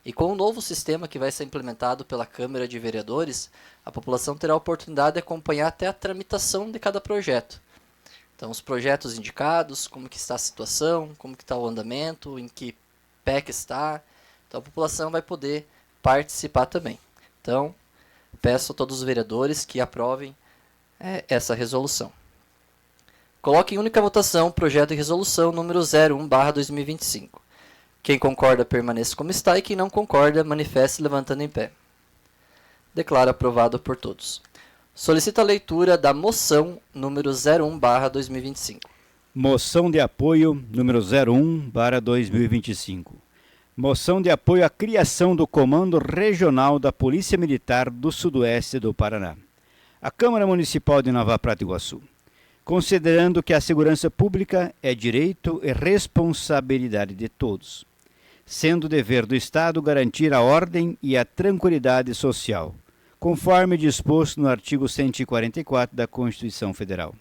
e com o novo sistema que vai ser implementado pela Câmara de Vereadores, a população terá a oportunidade de acompanhar até a tramitação de cada projeto. Então, os projetos indicados, como que está a situação, como que está o andamento, em que pé que está. Então, a população vai poder participar também. Então, peço a todos os vereadores que aprovem essa resolução. Coloque em única votação o projeto de resolução número 01/2025. Quem concorda, permaneça como está, e quem não concorda, manifeste levantando em pé. Declaro aprovado por todos. Solicito a leitura da moção número 01/2025. Moção de apoio número 01/2025. Moção de apoio à criação do Comando Regional da Polícia Militar do Sudoeste do Paraná. A Câmara Municipal de Nova Prata de Iguaçu, considerando que a segurança pública é direito e responsabilidade de todos, sendo dever do Estado garantir a ordem e a tranquilidade social, conforme disposto no artigo 144 da Constituição Federal.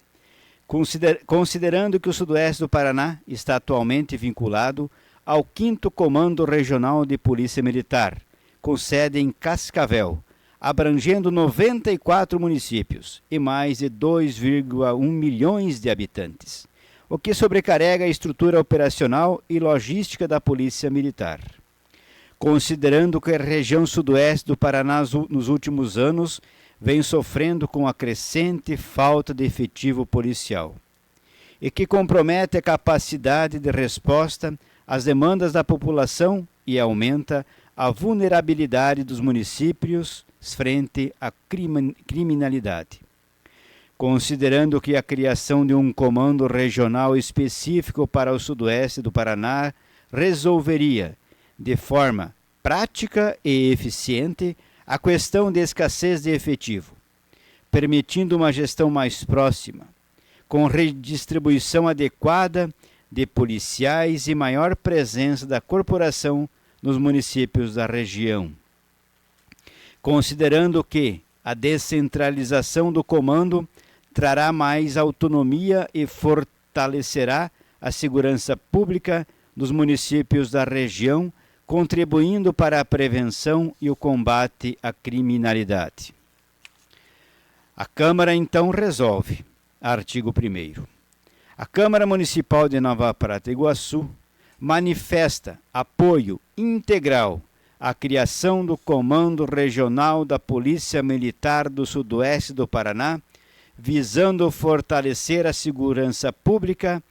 Considerando que o Sudoeste do Paraná está atualmente vinculado ao 5º Comando Regional de Polícia Militar, com sede em Cascavel, abrangendo 94 municípios e mais de 2,1 milhões de habitantes, o que sobrecarrega a estrutura operacional e logística da Polícia Militar. Considerando que a região sudoeste do Paraná nos últimos anos vem sofrendo com a crescente falta de efetivo policial e que compromete a capacidade de resposta às demandas da população e aumenta a vulnerabilidade dos municípios frente à criminalidade. Considerando que a criação de um comando regional específico para o sudoeste do Paraná resolveria, de forma prática e eficiente, a questão de escassez de efetivo, permitindo uma gestão mais próxima, com redistribuição adequada de policiais e maior presença da corporação nos municípios da região. Considerando que a descentralização do comando trará mais autonomia e fortalecerá a segurança pública dos municípios da região, contribuindo para a prevenção e o combate à criminalidade. A Câmara então resolve. Artigo 1º. A Câmara Municipal de Nova Prata Iguaçu manifesta apoio integral à criação do Comando Regional da Polícia Militar do Sudoeste do Paraná, visando fortalecer a segurança pública,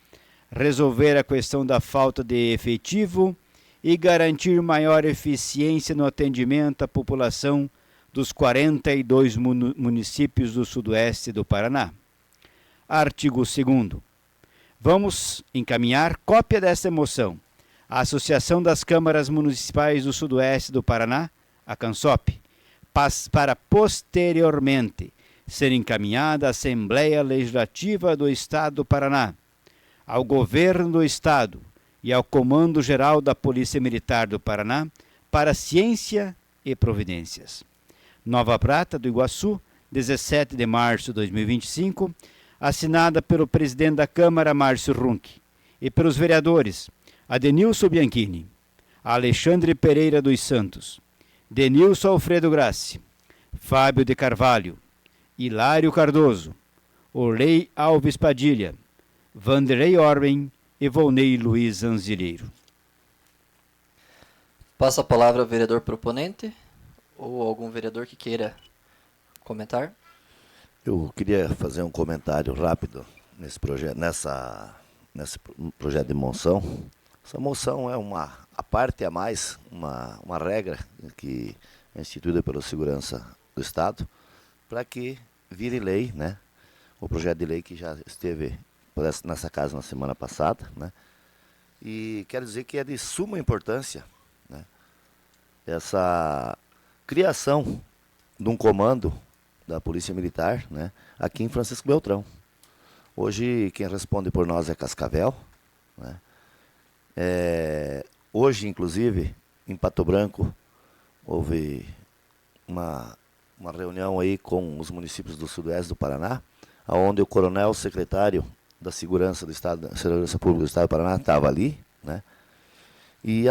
resolver a questão da falta de efetivo e garantir maior eficiência no atendimento à população dos 42 municípios do Sudoeste do Paraná. Artigo 2º. Vamos encaminhar cópia desta moção à Associação das Câmaras Municipais do Sudoeste do Paraná, a CANSOP, para posteriormente ser encaminhada à Assembleia Legislativa do Estado do Paraná, ao Governo do Estado e ao Comando Geral da Polícia Militar do Paraná para ciência e providências. Nova Prata do Iguaçu, 17 de março de 2025, assinada pelo presidente da Câmara, Márcio Runck, e pelos vereadores Adenilson Bianchini, Alexandre Pereira dos Santos, Denilson Alfredo Grassi, Fábio de Carvalho, Hilário Cardoso, Orley Alves Padilha, Vanderlei Orben e Volney Luiz Anzileiro. Passo a palavra ao vereador proponente ou algum vereador que queira comentar. Eu queria fazer um comentário rápido nesse projeto, nesse projeto de moção. Essa moção é a parte a mais, uma regra que é instituída pela Segurança do Estado para que vire lei, né? O projeto de lei que já esteve nessa casa na semana passada, né? E quero dizer que é de suma importância, né, essa criação de um comando da Polícia Militar, né, aqui em Francisco Beltrão. Hoje quem responde por nós é Cascavel, né? Hoje, inclusive, em Pato Branco, houve uma reunião aí com os municípios do Sudoeste do Paraná, onde o coronel secretário da Segurança do Estado, da Segurança Pública do Estado do Paraná estava ali, né? E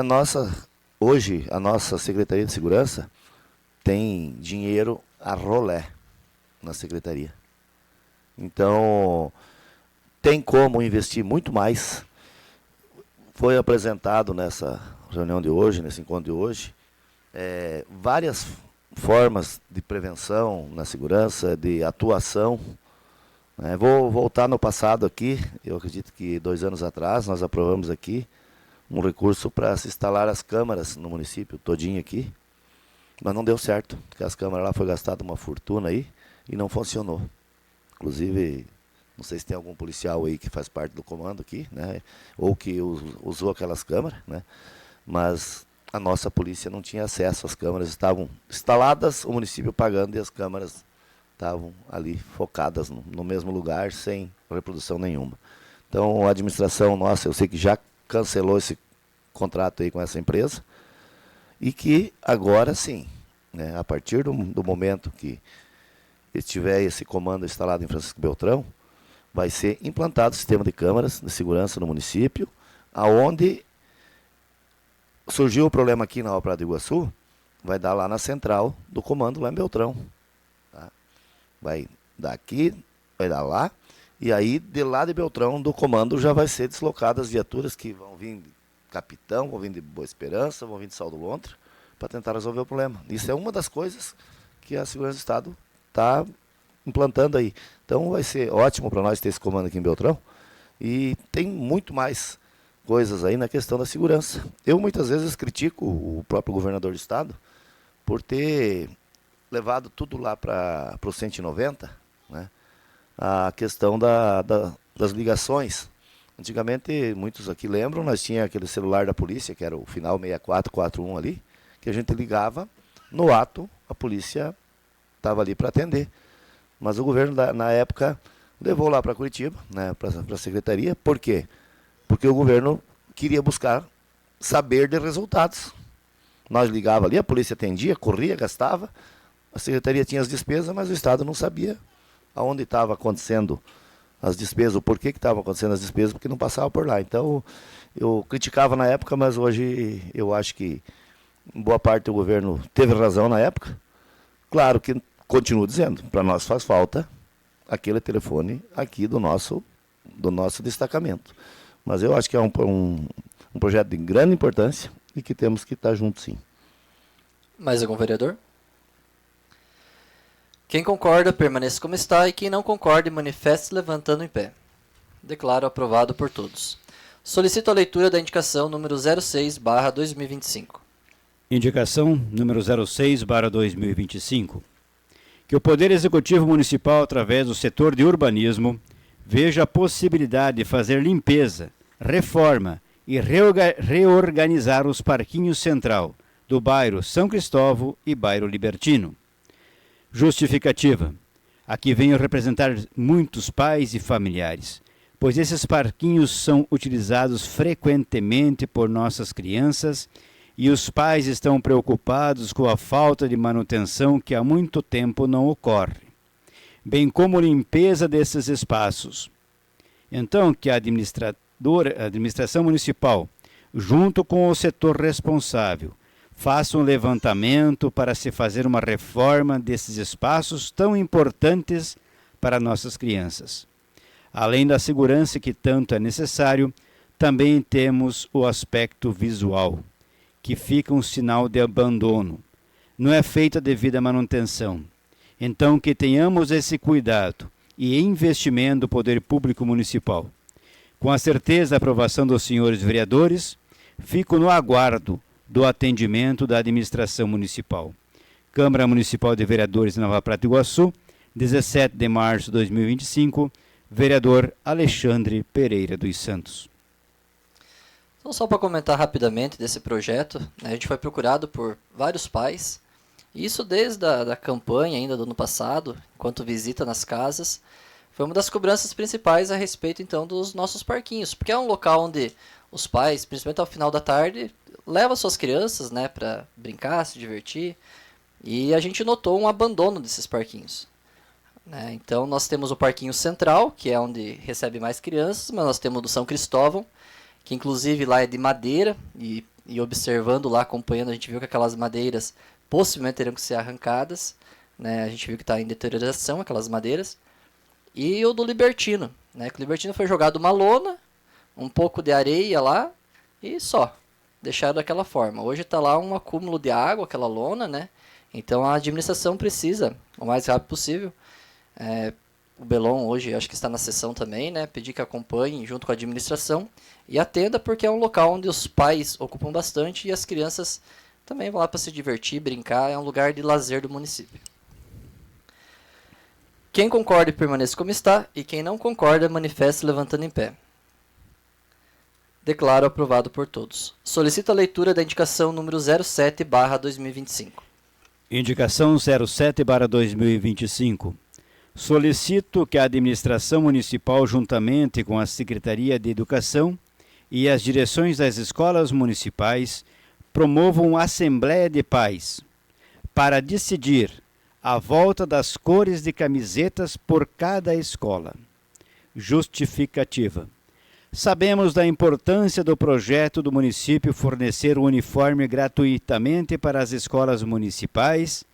hoje a nossa Secretaria de Segurança tem dinheiro a rolé na secretaria. Então, tem como investir muito mais. Foi apresentado nessa reunião de hoje, nesse encontro de hoje, várias formas de prevenção na segurança, de atuação. Vou voltar no passado aqui. Eu acredito que 2 anos atrás nós aprovamos aqui um recurso para se instalar as câmaras no município todinho aqui, mas não deu certo, porque as câmaras lá foi gastada uma fortuna aí e não funcionou. Inclusive, não sei se tem algum policial aí que faz parte do comando aqui, né, ou que usou aquelas câmaras, né, mas a nossa polícia não tinha acesso, as câmaras estavam instaladas, o município pagando e as câmaras estavam ali focadas no mesmo lugar, sem reprodução nenhuma. Então, a administração nossa, eu sei que já cancelou esse contrato aí com essa empresa, e que agora sim, né, a partir do momento que estiver esse comando instalado em Francisco Beltrão, vai ser implantado o sistema de câmaras de segurança no município, aonde surgiu o problema aqui na Nova Prata do Iguaçu, vai dar lá na central do comando, lá em Beltrão. Tá? Vai dar aqui, vai dar lá, e aí de lá de Beltrão, do comando, já vai ser deslocadas viaturas que vão vir de Capitão, vão vir de Boa Esperança, vão vir de Saldo Lontra, para tentar resolver o problema. Isso é uma das coisas que a Segurança do Estado está implantando aí. Então vai ser ótimo para nós ter esse comando aqui em Beltrão, e tem muito mais coisas aí na questão da segurança. Eu muitas vezes critico o próprio governador do estado por ter levado tudo lá para o 190, né? A questão das ligações. Antigamente, muitos aqui lembram, nós tínhamos aquele celular da polícia, que era o final 6441 ali, que a gente ligava, no ato, a polícia estava ali para atender. Mas o governo, na época, levou lá para Curitiba, né, para a secretaria. Por quê? Porque o governo queria buscar saber de resultados. Nós ligávamos ali, a polícia atendia, corria, gastava, a secretaria tinha as despesas, mas o Estado não sabia aonde estava acontecendo as despesas, o porquê que estavam acontecendo as despesas, porque não passava por lá. Então, eu criticava na época, mas hoje eu acho que boa parte do governo teve razão na época. Claro que, continuo dizendo, para nós faz falta aquele telefone aqui do nosso destacamento. Mas eu acho que é um projeto de grande importância e que temos que estar juntos, sim. Mais algum vereador? Quem concorda, permaneça como está, e quem não concorda, manifeste levantando em pé. Declaro aprovado por todos. Solicito a leitura da indicação número 06/2025. Indicação número 06/2025. Que o Poder Executivo Municipal, através do setor de urbanismo, veja a possibilidade de fazer limpeza, reforma e reorganizar os parquinhos central do bairro São Cristóvão e bairro Libertino. Justificativa. Aqui venho representar muitos pais e familiares, pois esses parquinhos são utilizados frequentemente por nossas crianças e os pais estão preocupados com a falta de manutenção que há muito tempo não ocorre, bem como limpeza desses espaços. Então, que a administração municipal, junto com o setor responsável, faça um levantamento para se fazer uma reforma desses espaços tão importantes para nossas crianças. Além da segurança que tanto é necessário, também temos o aspecto visual, que fica um sinal de abandono. Não é feita a devida manutenção. Então, que tenhamos esse cuidado e investimento do Poder Público Municipal. Com a certeza da aprovação dos senhores vereadores, fico no aguardo do atendimento da administração municipal. Câmara Municipal de Vereadores de Nova Prata do Iguaçu, 17 de março de 2025, vereador Alexandre Pereira dos Santos. Então, só para comentar rapidamente desse projeto, né, a gente foi procurado por vários pais, e isso desde a campanha ainda do ano passado, enquanto visita nas casas, foi uma das cobranças principais a respeito então dos nossos parquinhos, porque é um local onde os pais, principalmente ao final da tarde, levam suas crianças, né, para brincar, se divertir, e a gente notou um abandono desses parquinhos. Né? Então nós temos o parquinho central, que é onde recebe mais crianças, mas nós temos o do São Cristóvão, que inclusive lá é de madeira, e observando lá, acompanhando, a gente viu que aquelas madeiras possivelmente terão que ser arrancadas, né? A gente viu que está em deterioração aquelas madeiras. E o do Libertino, né? Que o Libertino foi jogado uma lona, um pouco de areia lá, e só, deixaram daquela forma. Hoje está lá um acúmulo de água, aquela lona, né? Então a administração precisa, o mais rápido possível, o Belon hoje acho que está na sessão também, né? Pedir que acompanhe junto com a administração e atenda, porque é um local onde os pais ocupam bastante e as crianças também vão lá para se divertir, brincar, é um lugar de lazer do município. Quem concorda permaneça como está, e quem não concorda manifeste levantando em pé. Declaro aprovado por todos. Solicito a leitura da indicação número 07/2025. Indicação 07/2025. Solicito que a administração municipal, juntamente com a Secretaria de Educação e as direções das escolas municipais, promovam assembleia de pais para decidir a volta das cores de camisetas por cada escola. Justificativa. Sabemos da importância do projeto do município fornecer o uniforme gratuitamente para as escolas municipais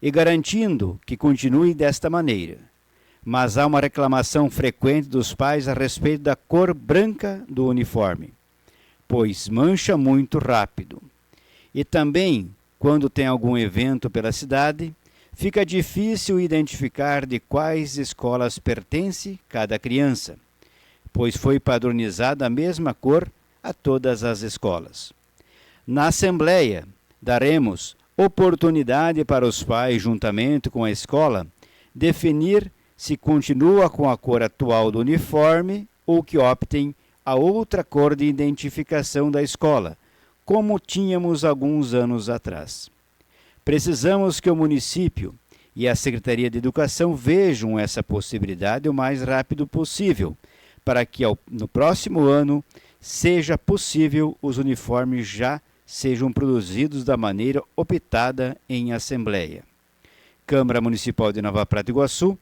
e garantindo que continue desta maneira. Mas há uma reclamação frequente dos pais a respeito da cor branca do uniforme, pois mancha muito rápido. E também, quando tem algum evento pela cidade, fica difícil identificar de quais escolas pertence cada criança, pois foi padronizada a mesma cor a todas as escolas. Na Assembleia, daremos oportunidade para os pais, juntamente com a escola, definir se continua com a cor atual do uniforme ou que optem a outra cor de identificação da escola, como tínhamos alguns anos atrás. Precisamos que o município e a Secretaria de Educação vejam essa possibilidade o mais rápido possível, para que no próximo ano seja possível os uniformes já sejam produzidos da maneira optada em Assembleia. Câmara Municipal de Nova Prata e Iguaçu,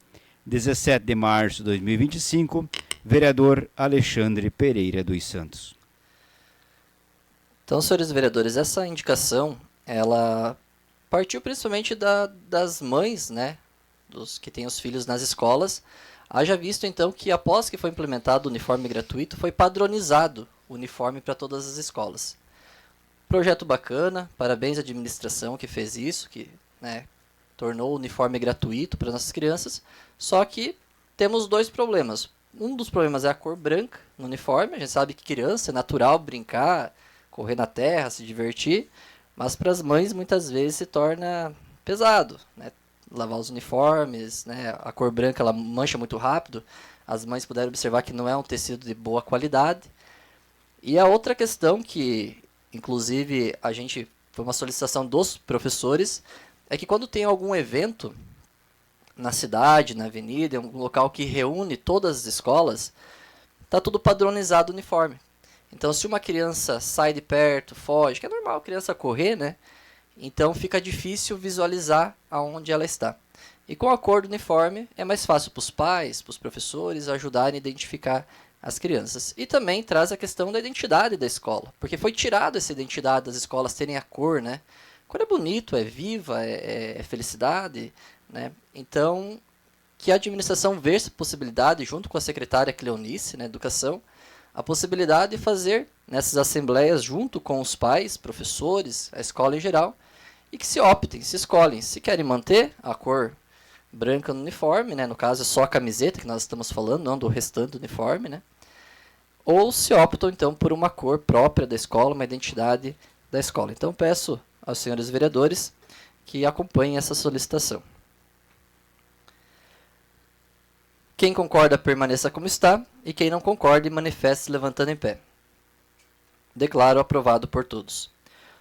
17 de março de 2025, vereador Alexandre Pereira dos Santos. Então, senhores vereadores, essa indicação, ela partiu principalmente das mães, né, dos que têm os filhos nas escolas. Haja visto, então, que após que foi implementado o uniforme gratuito, foi padronizado o uniforme para todas as escolas. Projeto bacana, parabéns à administração que fez isso, que, né, tornou o uniforme gratuito para nossas crianças, só que temos dois problemas. Um dos problemas é a cor branca no uniforme, a gente sabe que criança é natural brincar, correr na terra, se divertir, mas para as mães muitas vezes se torna pesado, né? Lavar os uniformes, né? A cor branca ela mancha muito rápido, as mães puderam observar que não é um tecido de boa qualidade. E a outra questão que, inclusive, foi uma solicitação dos professores, é que quando tem algum evento na cidade, na avenida, em um local que reúne todas as escolas, está tudo padronizado o uniforme. Então, se uma criança sai de perto, foge, que é normal a criança correr, né? Então, fica difícil visualizar aonde ela está. E com a cor do uniforme, é mais fácil para os pais, para os professores ajudarem a identificar as crianças. E também traz a questão da identidade da escola, porque foi tirada essa identidade das escolas terem a cor, né? A cor é bonito, é viva, é felicidade, né? Então, que a administração veja essa possibilidade, junto com a secretária Cleonice, na Educação, a possibilidade de fazer nessas assembleias, junto com os pais, professores, a escola em geral, e que se optem, se escolhem, se querem manter a cor branca no uniforme, né? No caso é só a camiseta que nós estamos falando, não do restante do uniforme, né? Ou se optam então por uma cor própria da escola, uma identidade da escola. Então peço aos senhores vereadores que acompanhem essa solicitação. Quem concorda, permaneça como está, e quem não concorda, manifeste levantando em pé. Declaro aprovado por todos.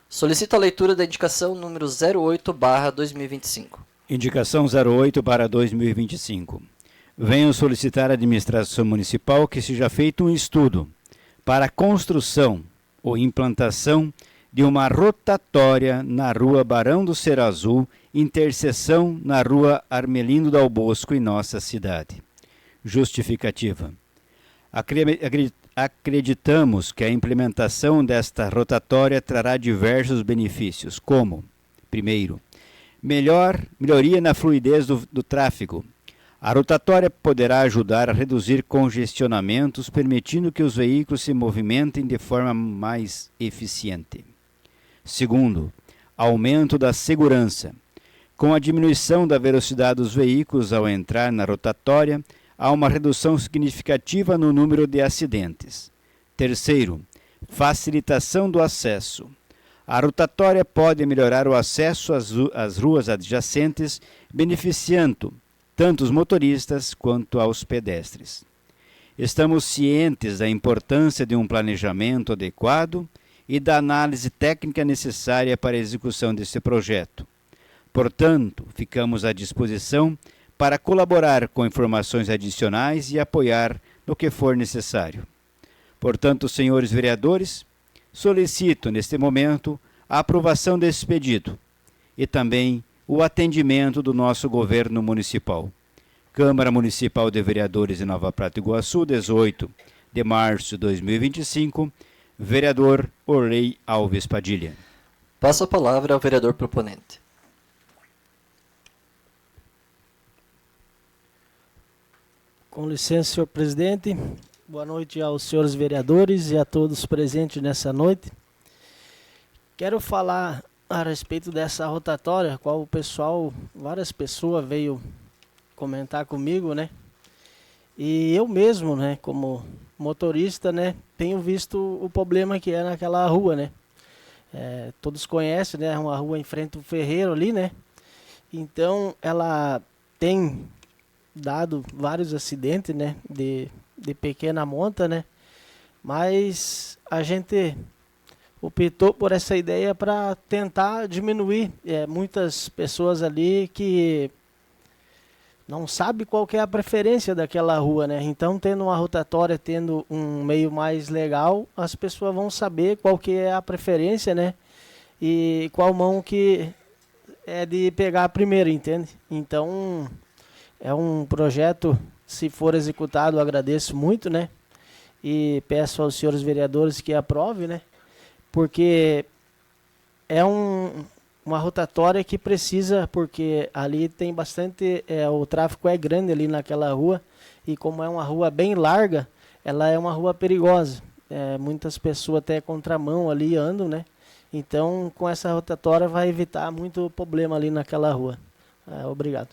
Solicito a leitura da indicação número 08/2025. Indicação 08/2025. Venho solicitar à administração municipal que seja feito um estudo para a construção ou implantação de uma rotatória na rua Barão do Cerro Azul, interseção na rua Armelindo Dal Bosco, em nossa cidade. Justificativa. Acreditamos que a implementação desta rotatória trará diversos benefícios, como, primeiro, melhoria na fluidez do tráfego. A rotatória poderá ajudar a reduzir congestionamentos, permitindo que os veículos se movimentem de forma mais eficiente. Segundo, aumento da segurança. Com a diminuição da velocidade dos veículos ao entrar na rotatória, há uma redução significativa no número de acidentes. Terceiro, facilitação do acesso. A rotatória pode melhorar o acesso às ruas adjacentes, beneficiando tanto os motoristas quanto aos pedestres. Estamos cientes da importância de um planejamento adequado e da análise técnica necessária para a execução desse projeto. Portanto, ficamos à disposição para colaborar com informações adicionais e apoiar no que for necessário. Portanto, senhores vereadores, solicito neste momento a aprovação desse pedido e também o atendimento do nosso governo municipal. Câmara Municipal de Vereadores de Nova Prata, Iguaçu, 18 de março de 2025. Vereador Orley Alves Padilha. Passo a palavra ao vereador proponente. Com licença, senhor presidente. Boa noite aos senhores vereadores e a todos presentes nessa noite. Quero falar a respeito dessa rotatória, qual o pessoal, várias pessoas veio comentar comigo, né? E eu mesmo, né, como motorista, né, tenho visto o problema que é naquela rua, né? Todos conhecem, né, uma rua em frente ao Ferreiro ali, né? Então, ela tem dado vários acidentes, né, de pequena monta, né? Mas a gente optou por essa ideia para tentar diminuir muitas pessoas ali que não sabe qual que é a preferência daquela rua, né? Então, tendo uma rotatória, tendo um meio mais legal, as pessoas vão saber qual que é a preferência, né? E qual mão que é de pegar primeiro, entende? Então, é um projeto, se for executado, eu agradeço muito, né? E peço aos senhores vereadores que aprovem, né? Porque é uma rotatória que precisa, porque ali tem bastante, o tráfego é grande ali naquela rua, e como é uma rua bem larga, ela é uma rua perigosa. Muitas pessoas até contramão ali andam, né? Então, com essa rotatória vai evitar muito problema ali naquela rua. Obrigado.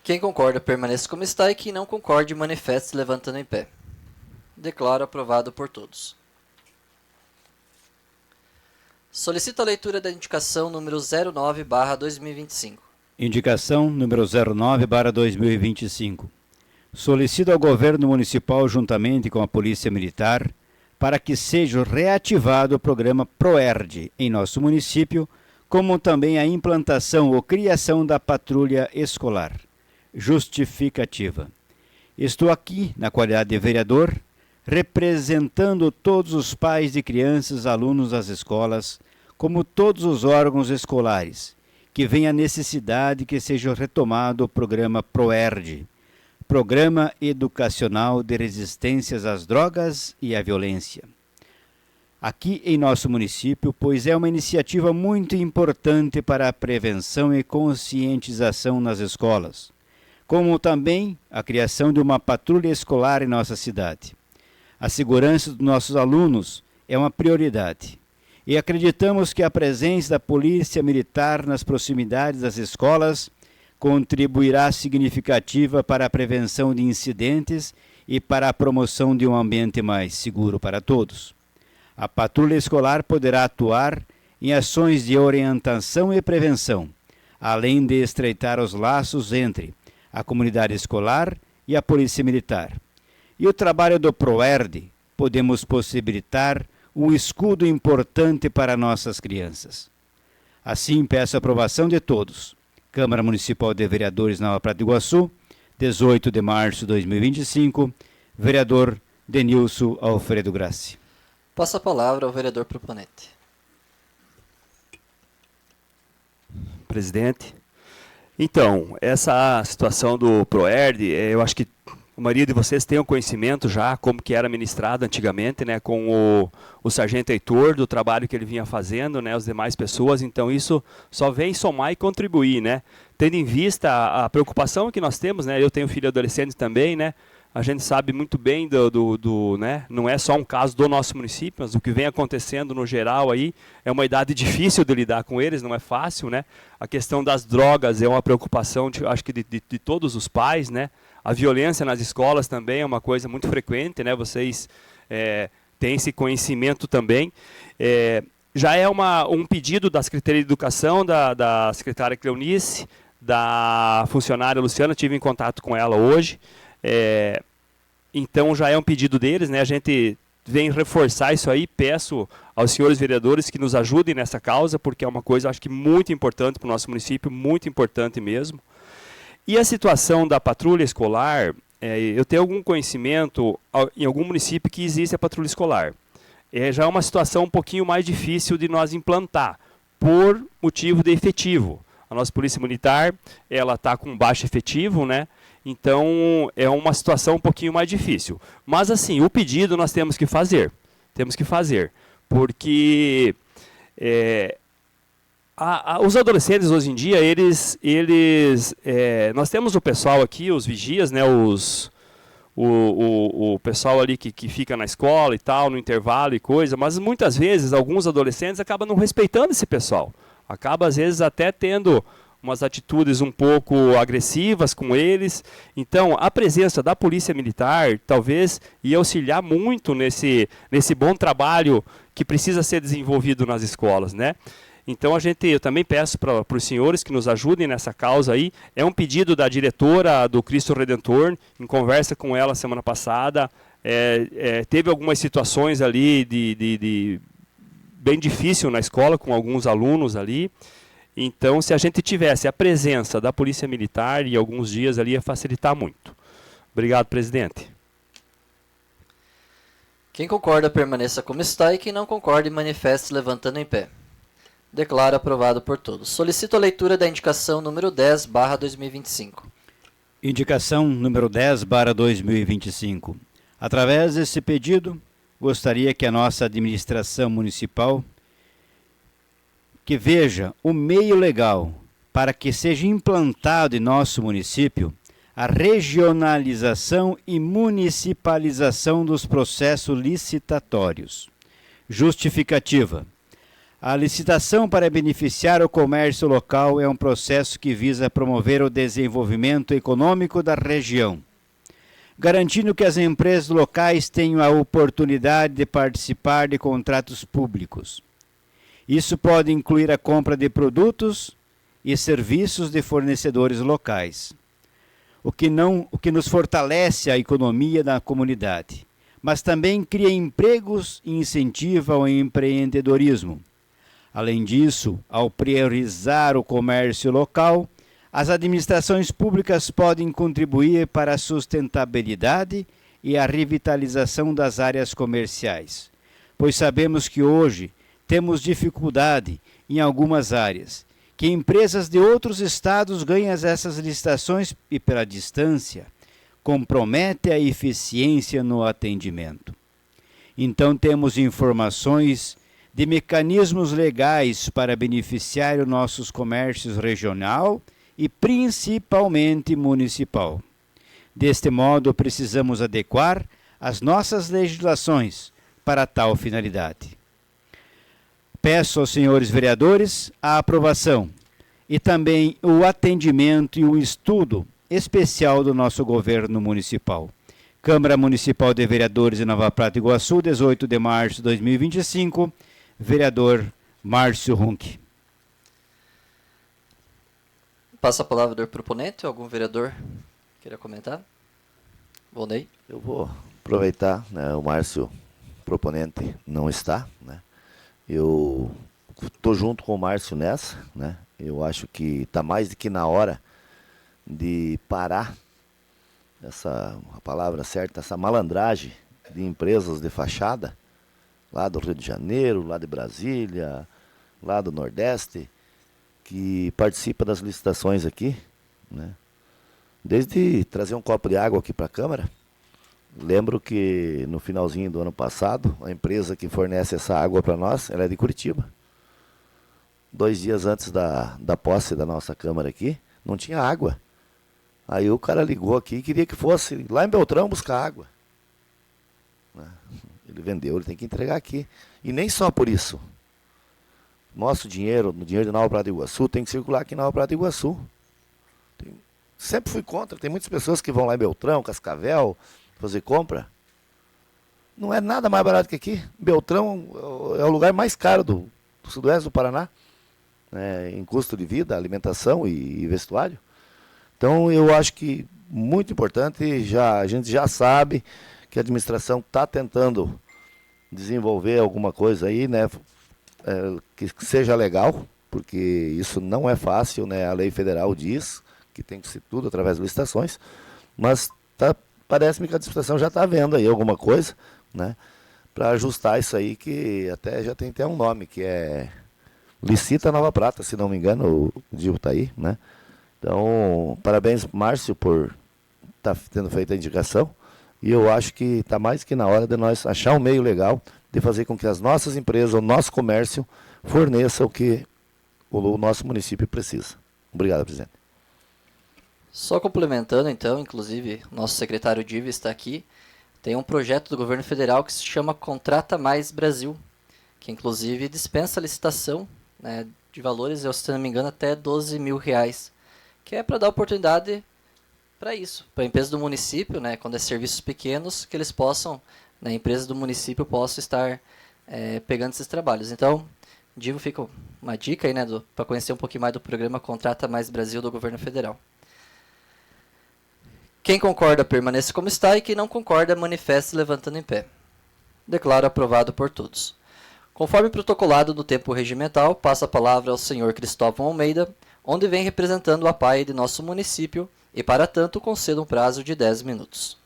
Quem concorda permaneça como está e quem não concorde manifeste levantando em pé. Declaro aprovado por todos. Solicito a leitura da indicação número 09/2025. Indicação número 09/2025. Solicito ao Governo Municipal, juntamente com a Polícia Militar, para que seja reativado o programa PROERD em nosso município, como também a implantação ou criação da patrulha escolar. Justificativa. Estou aqui, na qualidade de vereador, representando todos os pais de crianças, alunos das escolas, como todos os órgãos escolares, que veem a necessidade que seja retomado o programa PROERD, Programa Educacional de Resistências às Drogas e à Violência. Aqui em nosso município, pois é uma iniciativa muito importante para a prevenção e conscientização nas escolas, como também a criação de uma patrulha escolar em nossa cidade. A segurança dos nossos alunos é uma prioridade e acreditamos que a presença da Polícia Militar nas proximidades das escolas contribuirá significativa para a prevenção de incidentes e para a promoção de um ambiente mais seguro para todos. A patrulha escolar poderá atuar em ações de orientação e prevenção, além de estreitar os laços entre a comunidade escolar e a Polícia Militar. E o trabalho do PROERD podemos possibilitar um escudo importante para nossas crianças. Assim, peço a aprovação de todos. Câmara Municipal de Vereadores Nova Prata, Iguaçu, 18 de março de 2025, vereador Denilson Alfredo Grassi. Passo a palavra ao vereador proponente. Presidente. Então, essa situação do PROERD, eu acho que a maioria de vocês tem o conhecimento já como que era ministrado antigamente, né, com o sargento Heitor, do trabalho que ele vinha fazendo, né, as demais pessoas. Então isso só vem somar e contribuir, né, tendo em vista a preocupação que nós temos, né, eu tenho filho adolescente também, né, a gente sabe muito bem né, não é só um caso do nosso município, mas o que vem acontecendo no geral aí é uma idade difícil de lidar com eles, não é fácil, né, a questão das drogas é uma preocupação, acho que de todos os pais, né. A violência nas escolas também é uma coisa muito frequente, né? Vocês têm esse conhecimento também. Já é um pedido da Secretaria de Educação, da secretária Cleonice, da funcionária Luciana, tive em contato com ela hoje. Então já é um pedido deles, né? A gente vem reforçar isso aí, peço aos senhores vereadores que nos ajudem nessa causa, porque é uma coisa, acho que muito importante para o nosso município, muito importante mesmo. E a situação da patrulha escolar, eu tenho algum conhecimento em algum município que existe a patrulha escolar. Já é uma situação um pouquinho mais difícil de nós implantar, por motivo de efetivo. A nossa polícia militar, ela está com baixo efetivo, né? Então, é uma situação um pouquinho mais difícil. Mas, assim, o pedido nós temos que fazer. Temos que fazer. Porque os adolescentes, hoje em dia, nós temos o pessoal aqui, os vigias, né? O pessoal ali que fica na escola e tal, no intervalo e coisa. Mas, muitas vezes, alguns adolescentes acabam não respeitando esse pessoal. Acaba, às vezes, até tendo umas atitudes um pouco agressivas com eles. Então, a presença da Polícia Militar talvez ia auxiliar muito nesse bom trabalho que precisa ser desenvolvido nas escolas, né? Então, eu também peço para os senhores que nos ajudem nessa causa aí. É um pedido da diretora do Cristo Redentor, em conversa com ela semana passada. Teve algumas situações ali bem difícil na escola, com alguns alunos ali. Então, se a gente tivesse a presença da Polícia Militar em alguns dias ali, ia facilitar muito. Obrigado, presidente. Quem concorda, permaneça como está, e quem não concorda, manifeste levantando em pé. Declaro aprovado por todos. Solicito a leitura da indicação número 10/2025. Indicação número 10/2025. Através desse pedido, gostaria que a nossa administração municipal que veja o meio legal para que seja implantado em nosso município a regionalização e municipalização dos processos licitatórios. Justificativa. A licitação para beneficiar o comércio local é um processo que visa promover o desenvolvimento econômico da região, garantindo que as empresas locais tenham a oportunidade de participar de contratos públicos. Isso pode incluir a compra de produtos e serviços de fornecedores locais, o que nos fortalece a economia da comunidade, mas também cria empregos e incentiva o empreendedorismo. Além disso, ao priorizar o comércio local, as administrações públicas podem contribuir para a sustentabilidade e a revitalização das áreas comerciais, pois sabemos que hoje temos dificuldade em algumas áreas, que empresas de outros estados ganham essas licitações e, pela distância, compromete a eficiência no atendimento. Então, temos informações de mecanismos legais para beneficiar os nossos comércios regional e principalmente municipal. Deste modo, precisamos adequar as nossas legislações para tal finalidade. Peço aos senhores vereadores a aprovação e também o atendimento e o estudo especial do nosso governo municipal. Câmara Municipal de Vereadores de Nova Prata, Iguaçu, 18 de março de 2025, vereador Márcio Runck. Passa a palavra do proponente, algum vereador queira comentar? Volney. Eu vou aproveitar, né, o Márcio, proponente, não está, né? Eu estou junto com o Márcio nessa, né? Eu acho que está mais do que na hora de parar a palavra certa, essa malandragem de empresas de fachada, lá do Rio de Janeiro, lá de Brasília, lá do Nordeste, que participa das licitações aqui, né? Desde trazer um copo de água aqui para a Câmara. Lembro que no finalzinho do ano passado, a empresa que fornece essa água para nós, ela é de Curitiba. 2 dias antes da posse da nossa Câmara aqui, não tinha água. Aí o cara ligou aqui e queria que fosse lá em Beltrão buscar água. Ele vendeu, ele tem que entregar aqui. E nem só por isso. Nosso dinheiro, o dinheiro de Nova Prata do Iguaçu, tem que circular aqui em Nova Prata do Iguaçu. Sempre fui contra. Tem muitas pessoas que vão lá em Beltrão, Cascavel, fazer compra. Não é nada mais barato que aqui. Beltrão é o lugar mais caro do sudoeste do Paraná, em custo de vida, alimentação e vestuário. Então, eu acho que muito importante, a gente já sabe que a administração está tentando desenvolver alguma coisa aí, né, que seja legal, porque isso não é fácil, né? A lei federal diz que tem que ser tudo através de licitações, mas parece-me que a administração já está vendo aí alguma coisa, né, para ajustar isso aí, que até já tem até um nome, que é licita Nova Prata, se não me engano, o Gil está aí, né? Então, parabéns, Márcio, por estar tendo feito a indicação. E eu acho que está mais que na hora de nós achar um meio legal de fazer com que as nossas empresas, o nosso comércio, forneça o que o nosso município precisa. Obrigado, presidente. Só complementando, então, inclusive, nosso secretário Diva está aqui. Tem um projeto do governo federal que se chama Contrata Mais Brasil, que inclusive dispensa a licitação, né, de valores, eu, se não me engano, até R$12 mil, que é para dar oportunidade para isso, para empresas do município, né, quando é serviços pequenos, que eles possam, né, empresas do município possam estar pegando esses trabalhos. Então, Divo, fica uma dica aí, né, para conhecer um pouquinho mais do programa Contrata Mais Brasil do governo federal. Quem concorda, permaneça como está, e quem não concorda, manifeste levantando em pé. Declaro aprovado por todos. Conforme protocolado no tempo regimental, passo a palavra ao senhor Cristóvão Almeida, onde vem representando a PAI de nosso município, e para tanto concedo um prazo de 10 minutos.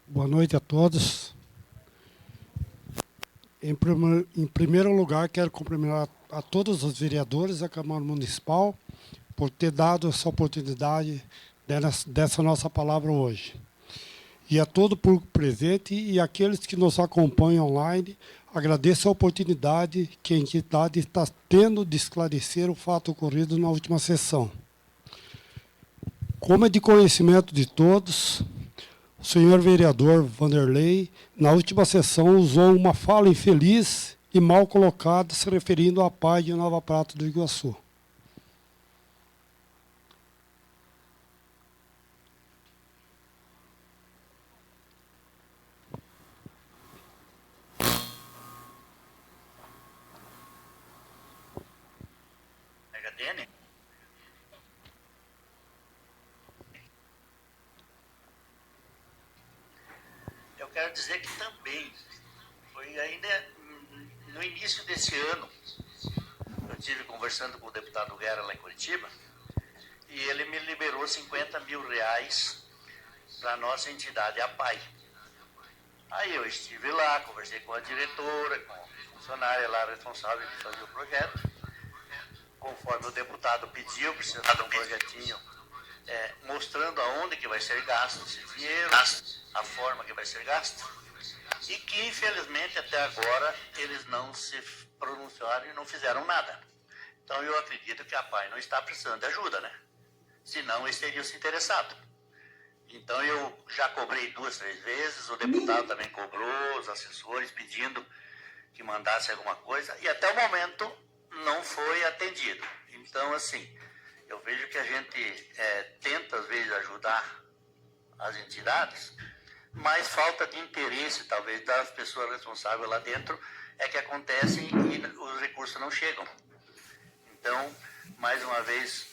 Boa noite a todos. Em primeiro lugar, quero cumprimentar a todos os vereadores da Câmara Municipal por ter dado essa oportunidade dessa nossa palavra hoje. E a todo o público presente e aqueles que nos acompanham online, agradeço a oportunidade que a entidade está tendo de esclarecer o fato ocorrido na última sessão. Como é de conhecimento de todos, o senhor vereador Vanderlei, na última sessão, usou uma fala infeliz e mal colocada se referindo à PAI de Nova Prata do Iguaçu. Eu quero dizer que também foi ainda no início desse ano, eu estive conversando com o deputado Guerra lá em Curitiba, e ele me liberou R$50 mil para a nossa entidade, a PAI. Aí eu estive lá, conversei com a diretora, com a funcionária lá responsável de fazer o projeto. Conforme o deputado pediu, precisa de um projetinho mostrando aonde que vai ser gasto esse dinheiro, a forma que vai ser gasto, e que infelizmente até agora eles não se pronunciaram e não fizeram nada. Então eu acredito que a PAI não está precisando de ajuda, né? Senão eles teriam se interessado. Então eu já cobrei 2, 3 vezes, o deputado também cobrou, os assessores pedindo que mandasse alguma coisa, e até o momento não foi atendido. Então, assim, eu vejo que a gente tenta, às vezes, ajudar as entidades, mas falta de interesse, talvez, das pessoas responsáveis lá dentro, é que acontece e os recursos não chegam. Então, mais uma vez,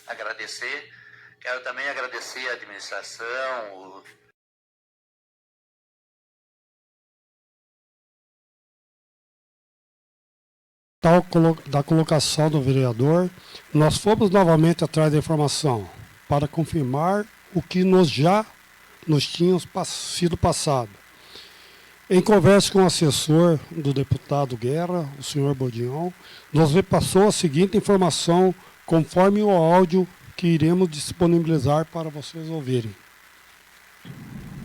agradecer. Quero também agradecer a administração, Da colocação do vereador, nós fomos novamente atrás da informação para confirmar o que nos tinha sido passado. Em conversa com o assessor do deputado Guerra, o senhor Bodion, nos repassou a seguinte informação, conforme o áudio que iremos disponibilizar para vocês ouvirem.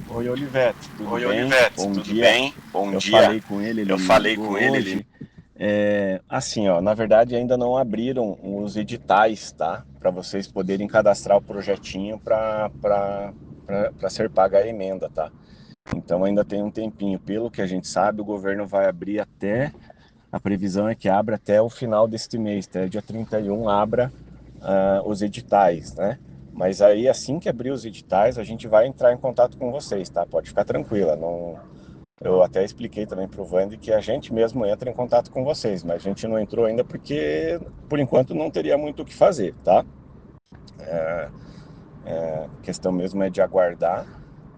Oi, Olivete, tudo Oi, bem? Olivete, Bom tudo dia. bem? Bom Eu dia. falei com ele, Eu falei com ele, hoje. Assim, ó, na verdade ainda não abriram os editais, tá? Para vocês poderem cadastrar o projetinho para ser paga a emenda, tá? Então ainda tem um tempinho. Pelo que a gente sabe, o governo vai abrir a previsão é que abra até o final deste mês, até dia 31 abra os editais, né? Mas aí assim que abrir os editais, a gente vai entrar em contato com vocês, tá? Pode ficar tranquila, não... Eu até expliquei também para o Vande que a gente mesmo entra em contato com vocês, mas a gente não entrou ainda porque, por enquanto, não teria muito o que fazer, tá? A questão mesmo é de aguardar,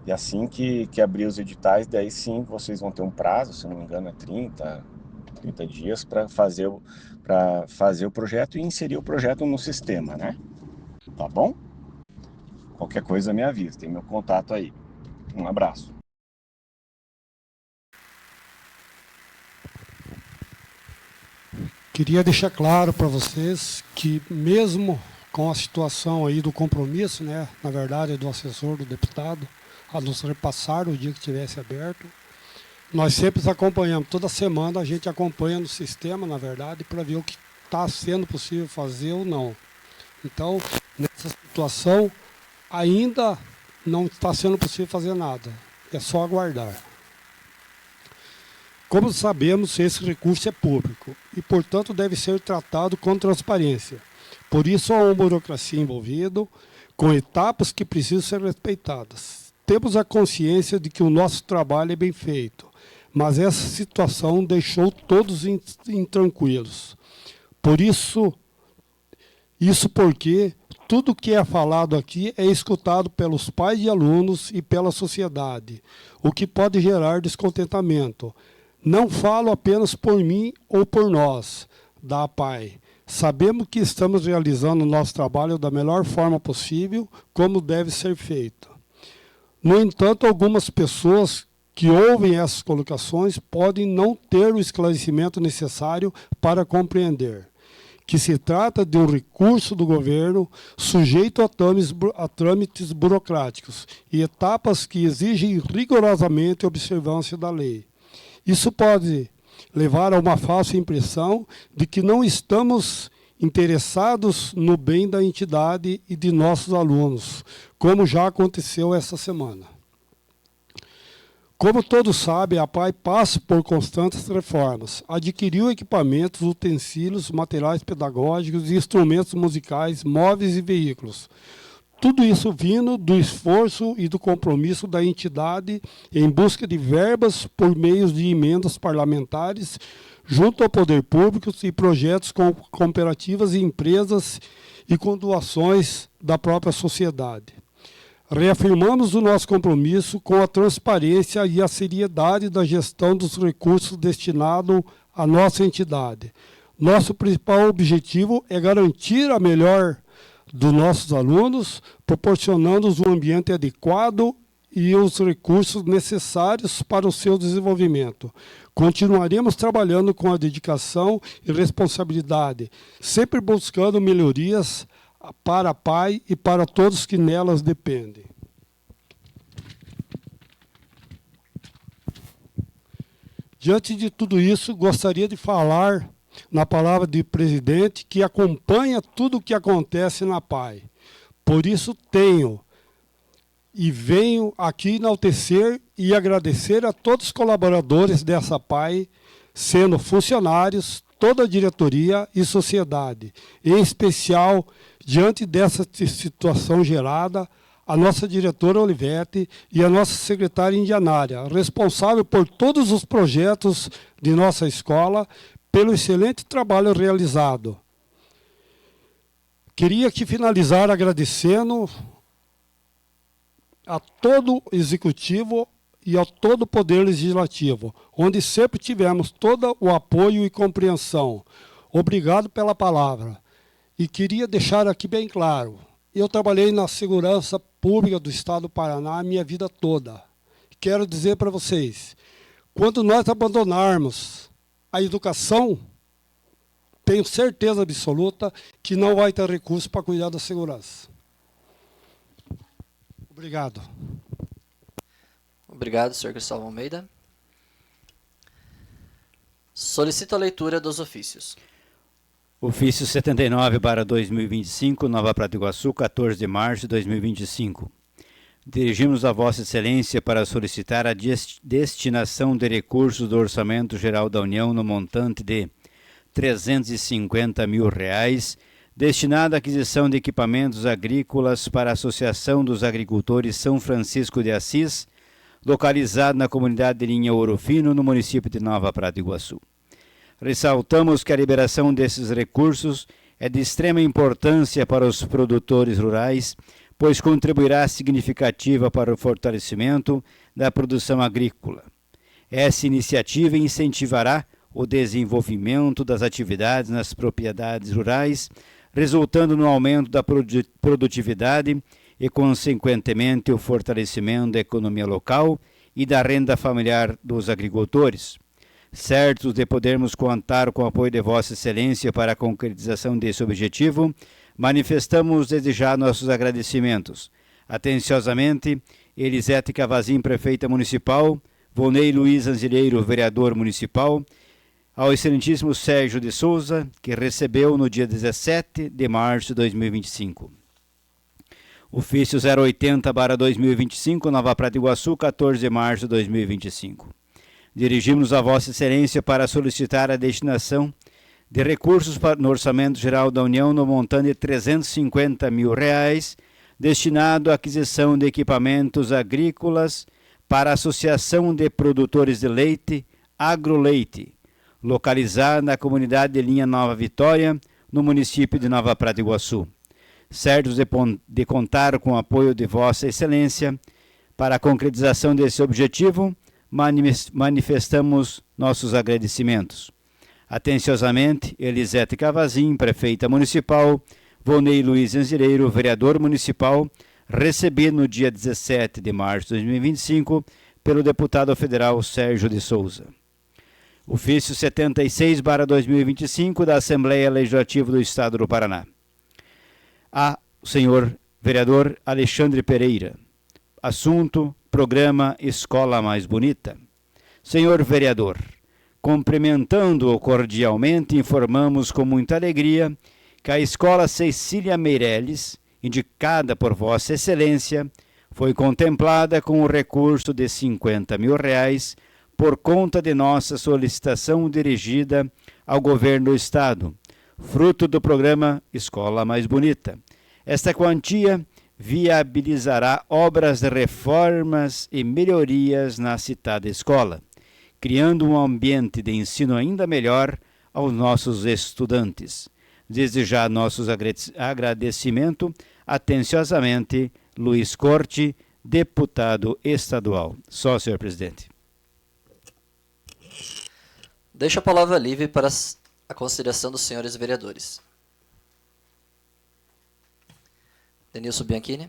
e assim que abrir os editais, daí sim vocês vão ter um prazo, se não me engano é 30, 30 dias para fazer o projeto e inserir o projeto no sistema, né? Tá bom? Qualquer coisa me avisa, tem meu contato aí. Um abraço. Queria deixar claro para vocês que mesmo com a situação aí do compromisso, né, na verdade do assessor do deputado, a nos repassar o dia que tivesse aberto, nós sempre acompanhamos, toda semana a gente acompanha no sistema, na verdade, para ver o que está sendo possível fazer ou não. Então, nessa situação, ainda não está sendo possível fazer nada, é só aguardar. Como sabemos, esse recurso é público e, portanto, deve ser tratado com transparência. Por isso, há uma burocracia envolvida, com etapas que precisam ser respeitadas. Temos a consciência de que o nosso trabalho é bem feito, mas essa situação deixou todos intranquilos. Por isso porque tudo o que é falado aqui é escutado pelos pais de alunos e pela sociedade, o que pode gerar descontentamento. Não falo apenas por mim ou por nós, da APAE. Sabemos que estamos realizando o nosso trabalho da melhor forma possível, como deve ser feito. No entanto, algumas pessoas que ouvem essas colocações podem não ter o esclarecimento necessário para compreender que se trata de um recurso do governo sujeito a trâmites burocráticos e etapas que exigem rigorosamente a observância da lei. Isso pode levar a uma falsa impressão de que não estamos interessados no bem da entidade e de nossos alunos, como já aconteceu essa semana. Como todos sabem, a APAE passa por constantes reformas. Adquiriu equipamentos, utensílios, materiais pedagógicos, instrumentos musicais, móveis e veículos. Tudo isso vindo do esforço e do compromisso da entidade em busca de verbas por meio de emendas parlamentares junto ao poder público e projetos com cooperativas e empresas e com doações da própria sociedade. Reafirmamos o nosso compromisso com a transparência e a seriedade da gestão dos recursos destinados à nossa entidade. Nosso principal objetivo é garantir a melhor dos nossos alunos, proporcionando-os um ambiente adequado e os recursos necessários para o seu desenvolvimento. Continuaremos trabalhando com a dedicação e responsabilidade, sempre buscando melhorias para a APAE e para todos que nelas dependem. Diante de tudo isso, gostaria de falar na palavra do presidente, que acompanha tudo o que acontece na APAE. Por isso venho aqui enaltecer e agradecer a todos os colaboradores dessa APAE, sendo funcionários, toda a diretoria e sociedade. Em especial, diante dessa situação gerada, a nossa diretora Olivete e a nossa secretária Indianária, responsável por todos os projetos de nossa escola, pelo excelente trabalho realizado. Queria aqui finalizar agradecendo a todo o Executivo e a todo o Poder Legislativo, onde sempre tivemos todo o apoio e compreensão. Obrigado pela palavra. E queria deixar aqui bem claro, eu trabalhei na segurança pública do Estado do Paraná a minha vida toda. Quero dizer para vocês, quando nós abandonarmos a educação, tenho certeza absoluta que não vai ter recurso para cuidar da segurança. Obrigado. Obrigado, senhor Cristóvão Almeida. Solicito a leitura dos ofícios. Ofício 79/2025, Nova Prata Iguaçu, 14 de março de 2025. Dirigimos a Vossa Excelência para solicitar a destinação de recursos do Orçamento Geral da União no montante de R$ 350 mil, destinado à aquisição de equipamentos agrícolas para a Associação dos Agricultores São Francisco de Assis, localizado na comunidade de Linha Ouro Fino, no município de Nova Prata Iguaçu. Ressaltamos que a liberação desses recursos é de extrema importância para os produtores rurais, pois contribuirá significativa para o fortalecimento da produção agrícola. Essa iniciativa incentivará o desenvolvimento das atividades nas propriedades rurais, resultando no aumento da produtividade e, consequentemente, o fortalecimento da economia local e da renda familiar dos agricultores. Certos de podermos contar com o apoio de Vossa Excelência para a concretização desse objetivo, manifestamos desde já nossos agradecimentos. Atenciosamente, Elisete Cavazin, prefeita municipal, Volney Luiz Anzileiro, vereador municipal, ao excelentíssimo Sérgio de Souza, que recebeu no dia 17 de março de 2025. Ofício 080/2025, Nova Prata Iguaçu, 14 de março de 2025. Dirigimos a Vossa Excelência para solicitar a destinação de recursos no Orçamento Geral da União no montante de R$ 350 mil, destinado à aquisição de equipamentos agrícolas para a Associação de Produtores de Leite, Agroleite, localizada na comunidade de Linha Nova Vitória, no município de Nova Prata Iguaçu. Certos de contar com o apoio de Vossa Excelência para a concretização desse objetivo, manifestamos nossos agradecimentos. Atenciosamente, Elisete Cavazin, prefeita municipal, Volney Luiz Anzileiro, vereador municipal, recebido no dia 17 de março de 2025 pelo deputado federal Sérgio de Souza. Ofício 76/2025 da Assembleia Legislativa do Estado do Paraná. A senhor vereador Alexandre Pereira. Assunto: Programa Escola Mais Bonita. Senhor vereador, cumprimentando-o cordialmente, informamos com muita alegria que a Escola Cecília Meireles, indicada por Vossa Excelência, foi contemplada com o recurso de R$ 50 mil por conta de nossa solicitação dirigida ao Governo do Estado, fruto do programa Escola Mais Bonita. Esta quantia viabilizará obras de reformas e melhorias na citada escola, criando um ambiente de ensino ainda melhor aos nossos estudantes. Desde já nossos agradecimento, atenciosamente, Luiz Corte, deputado estadual. Só, senhor presidente. Deixo a palavra livre para a consideração dos senhores vereadores. Denilson Bianchini.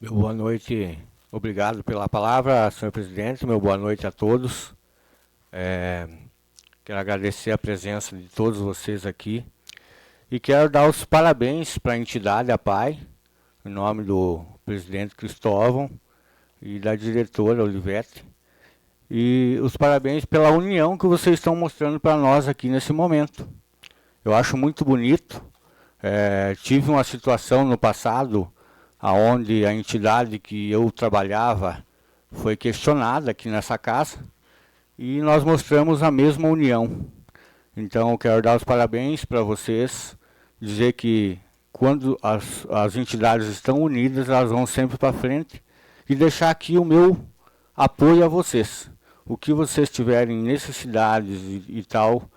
Meu boa noite, obrigado pela palavra, senhor presidente. Meu boa noite a todos. Quero agradecer a presença de todos vocês aqui e quero dar os parabéns para a entidade, a PAI, em nome do presidente Cristóvão e da diretora Olivete, e os parabéns pela união que vocês estão mostrando para nós aqui nesse momento. Eu acho muito bonito. Tive uma situação no passado onde a entidade que eu trabalhava foi questionada aqui nessa casa e nós mostramos a mesma união. Então, eu quero dar os parabéns para vocês, dizer que quando as entidades estão unidas, elas vão sempre para frente, e deixar aqui o meu apoio a vocês. O que vocês tiverem necessidades e tal,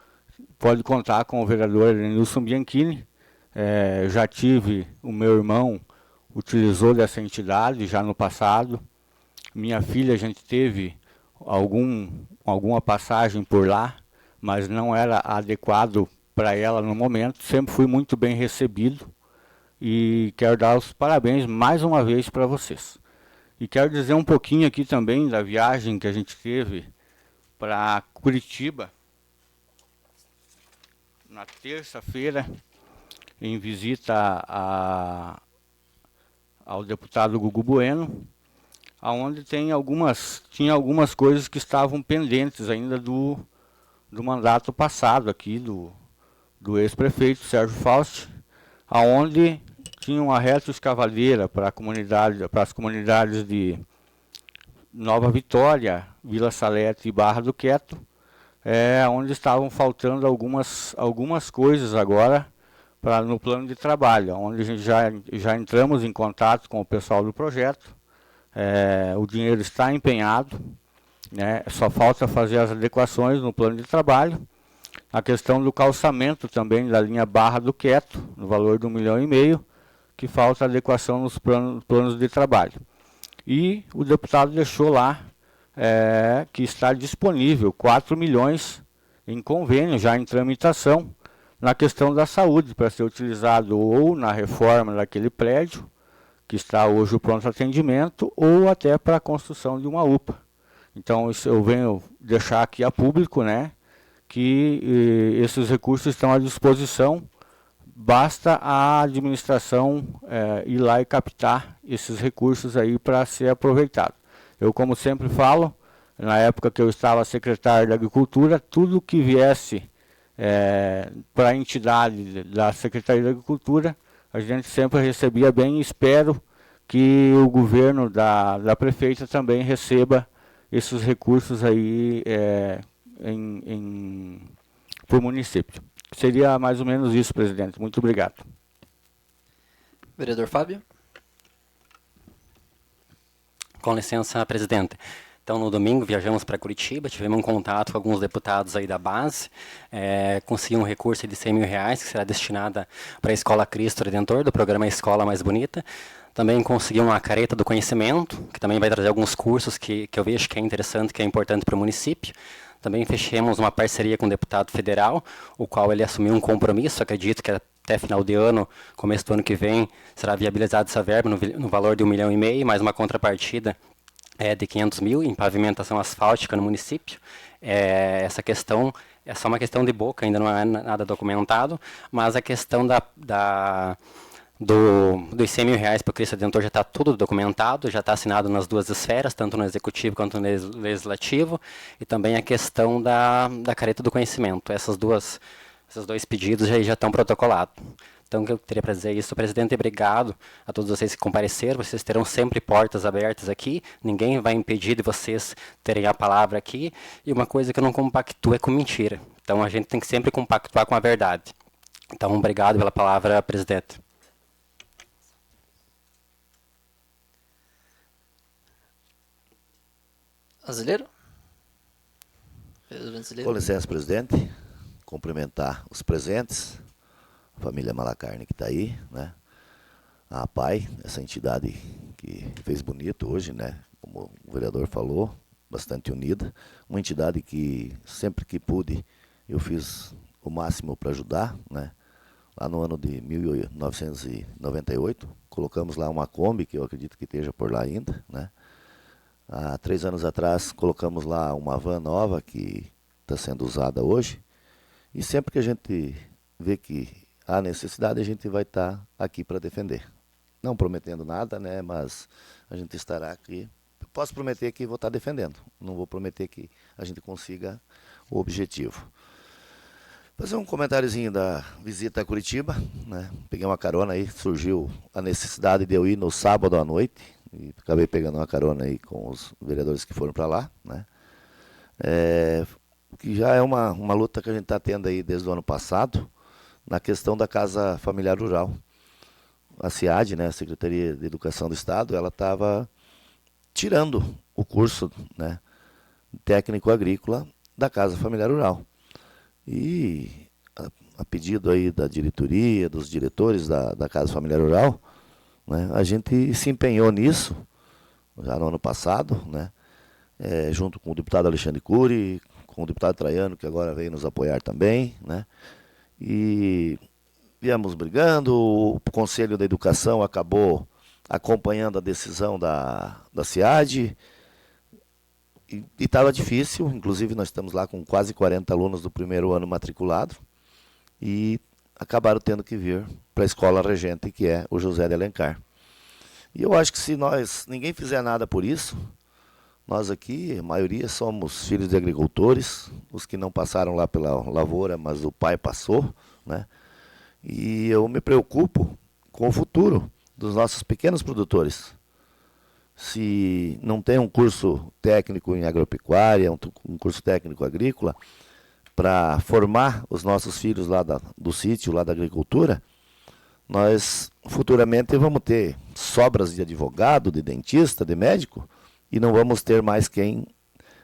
pode contar com o vereador Denilson Bianchini. Já tive, o meu irmão utilizou dessa entidade já no passado. Minha filha, a gente teve alguma passagem por lá, mas não era adequado para ela no momento. Sempre fui muito bem recebido e quero dar os parabéns mais uma vez para vocês. E quero dizer um pouquinho aqui também da viagem que a gente teve para Curitiba, na terça-feira, em visita ao deputado Gugu Bueno, onde tinha algumas coisas que estavam pendentes ainda do mandato passado aqui, do ex-prefeito Sérgio Fausti, onde tinha uma retroescavadeira para as comunidades de Nova Vitória, Vila Salete e Barra do Queto, onde estavam faltando algumas coisas agora no plano de trabalho, onde a gente já entramos em contato com o pessoal do projeto. O dinheiro está empenhado, né? Só falta fazer as adequações no plano de trabalho. A questão do calçamento também da linha Barra do Queto, no valor de R$ 1,5 milhão, que falta adequação nos planos de trabalho. E o deputado deixou lá que está disponível 4 milhões em convênio, já em tramitação, na questão da saúde, para ser utilizado ou na reforma daquele prédio, que está hoje o pronto atendimento, ou até para a construção de uma UPA. Então, isso eu venho deixar aqui a público, né, que esses recursos estão à disposição, basta a administração ir lá e captar esses recursos aí para ser aproveitado. Eu, como sempre falo, na época que eu estava secretário da Agricultura, tudo que viesse para a entidade da Secretaria da Agricultura, a gente sempre recebia bem, e espero que o governo da prefeita também receba esses recursos aí por município. Seria mais ou menos isso, presidente. Muito obrigado. Vereador Fábio. Com licença, presidente. Então, no domingo, viajamos para Curitiba, tivemos um contato com alguns deputados aí da base, consegui um recurso de R$100 mil, que será destinado para a Escola Cristo Redentor, do programa Escola Mais Bonita. Também consegui uma careta do conhecimento, que também vai trazer alguns cursos que eu vejo que é interessante, que é importante para o município. Também fechamos uma parceria com o deputado federal, o qual ele assumiu um compromisso, acredito que até final de ano, começo do ano que vem, será viabilizada essa verba no valor de R$1,5 milhão, mais uma contrapartida de 500 mil em pavimentação asfáltica no município. Essa questão é só uma questão de boca, ainda não é nada documentado, mas a questão dos R$100 mil para o Cristo Redentor já está tudo documentado, já está assinado nas duas esferas, tanto no Executivo quanto no Legislativo, e também a questão da careta do conhecimento. Esses dois pedidos já estão protocolados. Então, eu queria para dizer isso, presidente, obrigado a todos vocês que compareceram, vocês terão sempre portas abertas aqui, ninguém vai impedir de vocês terem a palavra aqui, e uma coisa que eu não compactuo é com mentira. Então, a gente tem que sempre compactuar com a verdade. Então, obrigado pela palavra, presidente. Azevedo? Com licença, presidente. Cumprimentar os presentes, a família Malacarne que está aí, né? A APAI, essa entidade que fez bonito hoje, né? Como o vereador falou, bastante unida. Uma entidade que sempre que pude eu fiz o máximo para ajudar, né? Lá no ano de 1998, colocamos lá uma Kombi, que eu acredito que esteja por lá ainda, né? Há 3 anos atrás colocamos lá uma van nova que está sendo usada hoje. E sempre que a gente vê que há necessidade, a gente vai estar aqui para defender. Não prometendo nada, né? Mas a gente estará aqui. Posso prometer que vou estar defendendo. Não vou prometer que a gente consiga o objetivo. Fazer um comentáriozinho da visita a Curitiba, né? Peguei uma carona aí, surgiu a necessidade de eu ir no sábado à noite. E acabei pegando uma carona aí com os vereadores que foram para lá, né? Que já é uma luta que a gente está tendo aí desde o ano passado, na questão da Casa Familiar Rural. A SEAD, né, a Secretaria de Educação do Estado, ela estava tirando o curso, né, técnico agrícola da Casa Familiar Rural. E a pedido aí da diretoria, dos diretores da Casa Familiar Rural, né, a gente se empenhou nisso, já no ano passado, né, junto com o deputado Alexandre Cury, com o deputado Traiano, que agora veio nos apoiar também, né? E viemos brigando, o Conselho da Educação acabou acompanhando a decisão da SEAD, e estava difícil, inclusive nós estamos lá com quase 40 alunos do primeiro ano matriculados, e acabaram tendo que vir para a escola regente, que é o José de Alencar. E eu acho que se ninguém fizer nada por isso, nós aqui, a maioria, somos filhos de agricultores, os que não passaram lá pela lavoura, mas o pai passou, né? E eu me preocupo com o futuro dos nossos pequenos produtores. Se não tem um curso técnico em agropecuária, um curso técnico agrícola, para formar os nossos filhos lá do sítio, lá da agricultura, nós futuramente vamos ter sobras de advogado, de dentista, de médico, e não vamos ter mais quem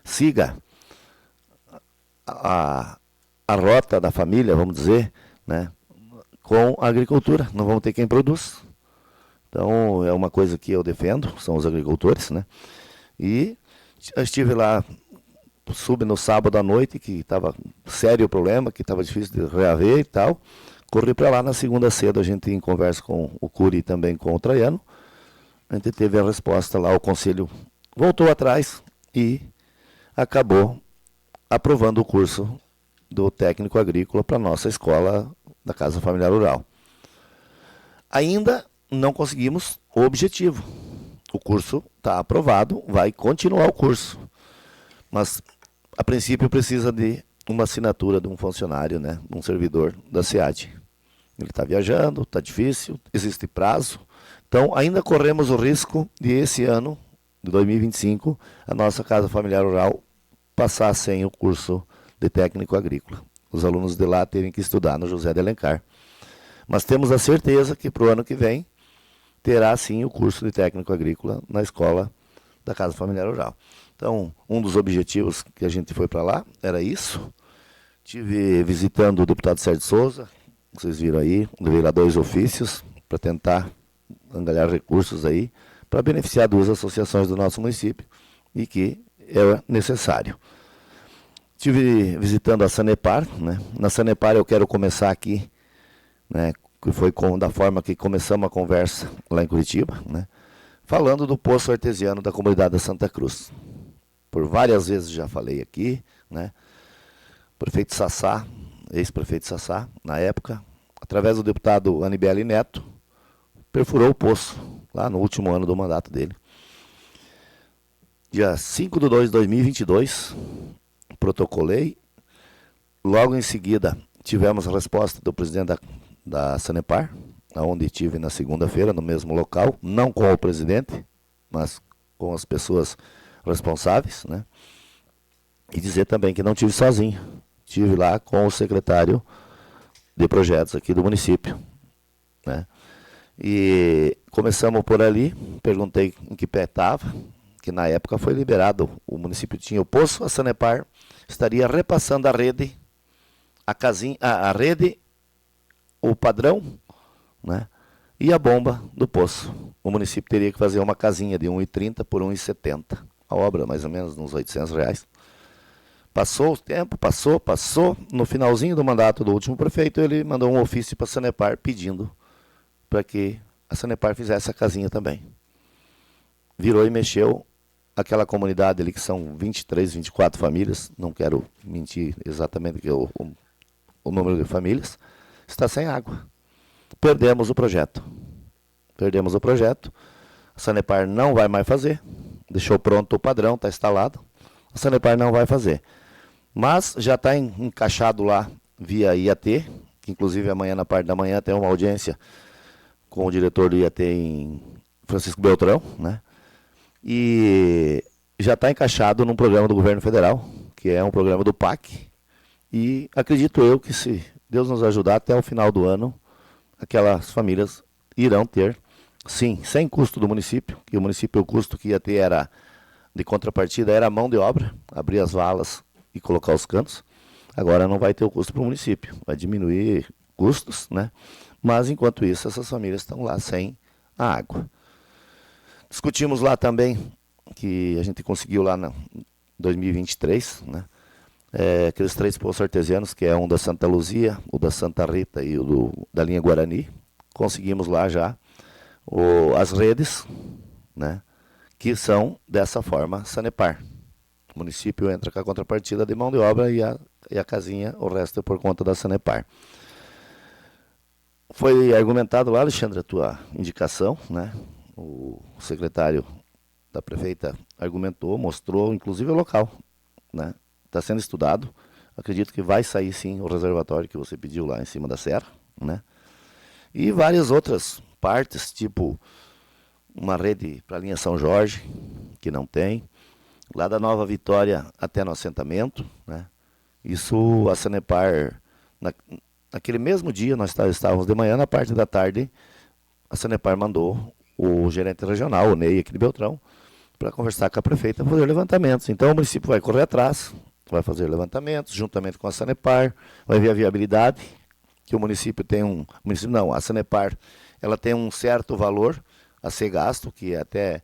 siga a rota da família, vamos dizer, né, com a agricultura. Não vamos ter quem produz. Então, é uma coisa que eu defendo, são os agricultores, né? E Eu estive lá, soube no sábado à noite, que estava sério o problema, que estava difícil de reaver e tal. Corri para lá na segunda cedo, a gente em conversa com o Cury e também com o Traiano. A gente teve a resposta lá, o conselho voltou atrás e acabou aprovando o curso do técnico agrícola para a nossa escola da Casa Familiar Rural. Ainda não conseguimos o objetivo. O curso está aprovado, vai continuar o curso. Mas, a princípio, precisa de uma assinatura de um funcionário, né, de um servidor da SEAD. Ele está viajando, está difícil, existe prazo. Então, ainda corremos o risco de esse ano, de 2025, a nossa Casa Familiar Rural passar sem o curso de técnico agrícola. Os alunos de lá terem que estudar no José de Alencar. Mas temos a certeza que para o ano que vem terá sim o curso de técnico agrícola na escola da Casa Familiar Rural. Então, um dos objetivos que a gente foi para lá era isso. Estive visitando o deputado Sérgio Souza, vocês viram aí, levei lá 2 ofícios para tentar angariar recursos aí, para beneficiar 2 associações do nosso município e que é necessário. Estive visitando a Sanepar, né? Na Sanepar eu quero começar aqui, né, que foi da forma que começamos a conversa lá em Curitiba, né, falando do poço artesiano da comunidade da Santa Cruz. Por várias vezes já falei aqui, né, prefeito Sassá, ex-prefeito Sassá, na época, através do deputado Anibele Neto, perfurou o poço, lá no último ano do mandato dele. Dia 5/2/2022, protocolei, logo em seguida tivemos a resposta do presidente da Sanepar, onde estive na segunda-feira, no mesmo local, não com o presidente, mas com as pessoas responsáveis, né? E dizer também que não estive sozinho, estive lá com o secretário de projetos aqui do município, né? E começamos por ali, perguntei em que pé estava, que na época foi liberado, o município tinha o poço, a Sanepar estaria repassando a rede, a rede, o padrão, né, e a bomba do poço. O município teria que fazer uma casinha de 1,30 por 1,70. A obra mais ou menos uns R$800. Passou o tempo, passou. No finalzinho do mandato do último prefeito, ele mandou um ofício para a Sanepar pedindo para que a Sanepar fizesse a casinha também. Virou e mexeu aquela comunidade ali, que são 23, 24 famílias, não quero mentir exatamente o número de famílias, está sem água. Perdemos o projeto. A Sanepar não vai mais fazer. Deixou pronto o padrão, está instalado. A Sanepar não vai fazer. Mas já está encaixado lá via IAT, que inclusive amanhã, na parte da manhã, tem uma audiência com o diretor do IAT em Francisco Beltrão, né? E já está encaixado num programa do governo federal, que é um programa do PAC. E acredito eu que, se Deus nos ajudar, até o final do ano, aquelas famílias irão ter, sim, sem custo do município, que o município, o custo que ia ter era, de contrapartida, era a mão de obra, abrir as valas e colocar os cantos. Agora não vai ter o custo para o município, vai diminuir custos, né? Mas, enquanto isso, essas famílias estão lá sem a água. Discutimos lá também, que a gente conseguiu lá em 2023, né? Aqueles 3 poços artesianos, que é um da Santa Luzia, o da Santa Rita e o da linha Guarani. Conseguimos lá já as redes, né, que são dessa forma Sanepar. O município entra com a contrapartida de mão de obra e a casinha, o resto é por conta da Sanepar. Foi argumentado lá, Alexandre, a tua indicação, né? O secretário da prefeita argumentou, mostrou, inclusive o local, né? Está sendo estudado. Acredito que vai sair sim o reservatório que você pediu lá em cima da serra, né? E várias outras partes, tipo uma rede para a linha São Jorge, que não tem. Lá da Nova Vitória até no assentamento, né? Isso a Sanepar, naquele mesmo dia, nós estávamos de manhã, na parte da tarde, a Sanepar mandou o gerente regional, o Ney, aqui de Beltrão, para conversar com a prefeita, fazer levantamentos. Então o município vai correr atrás, vai fazer levantamentos, juntamente com a Sanepar, vai ver a viabilidade, que o município tem a Sanepar, ela tem um certo valor a ser gasto, que é até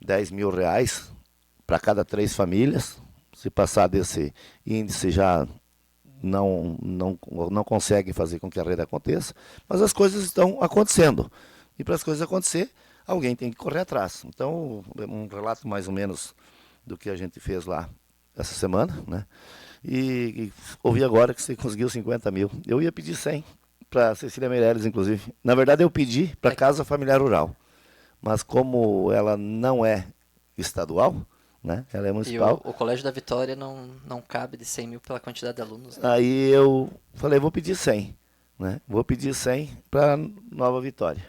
R$10 mil para cada 3 famílias. Se passar desse índice já não consegue fazer com que a rede aconteça, mas as coisas estão acontecendo. E para as coisas acontecer, alguém tem que correr atrás. Então, um relato mais ou menos do que a gente fez lá essa semana, né? E ouvi agora que você conseguiu 50 mil. Eu ia pedir 100 para Cecília Meirelles, inclusive. Na verdade, eu pedi para a Casa Familiar Rural. Mas como ela não é estadual, né? Ela é municipal. E o Colégio da Vitória não cabe de 100 mil pela quantidade de alunos. Né? Aí eu falei, vou pedir 100. Né? Vou pedir 100 para Nova Vitória.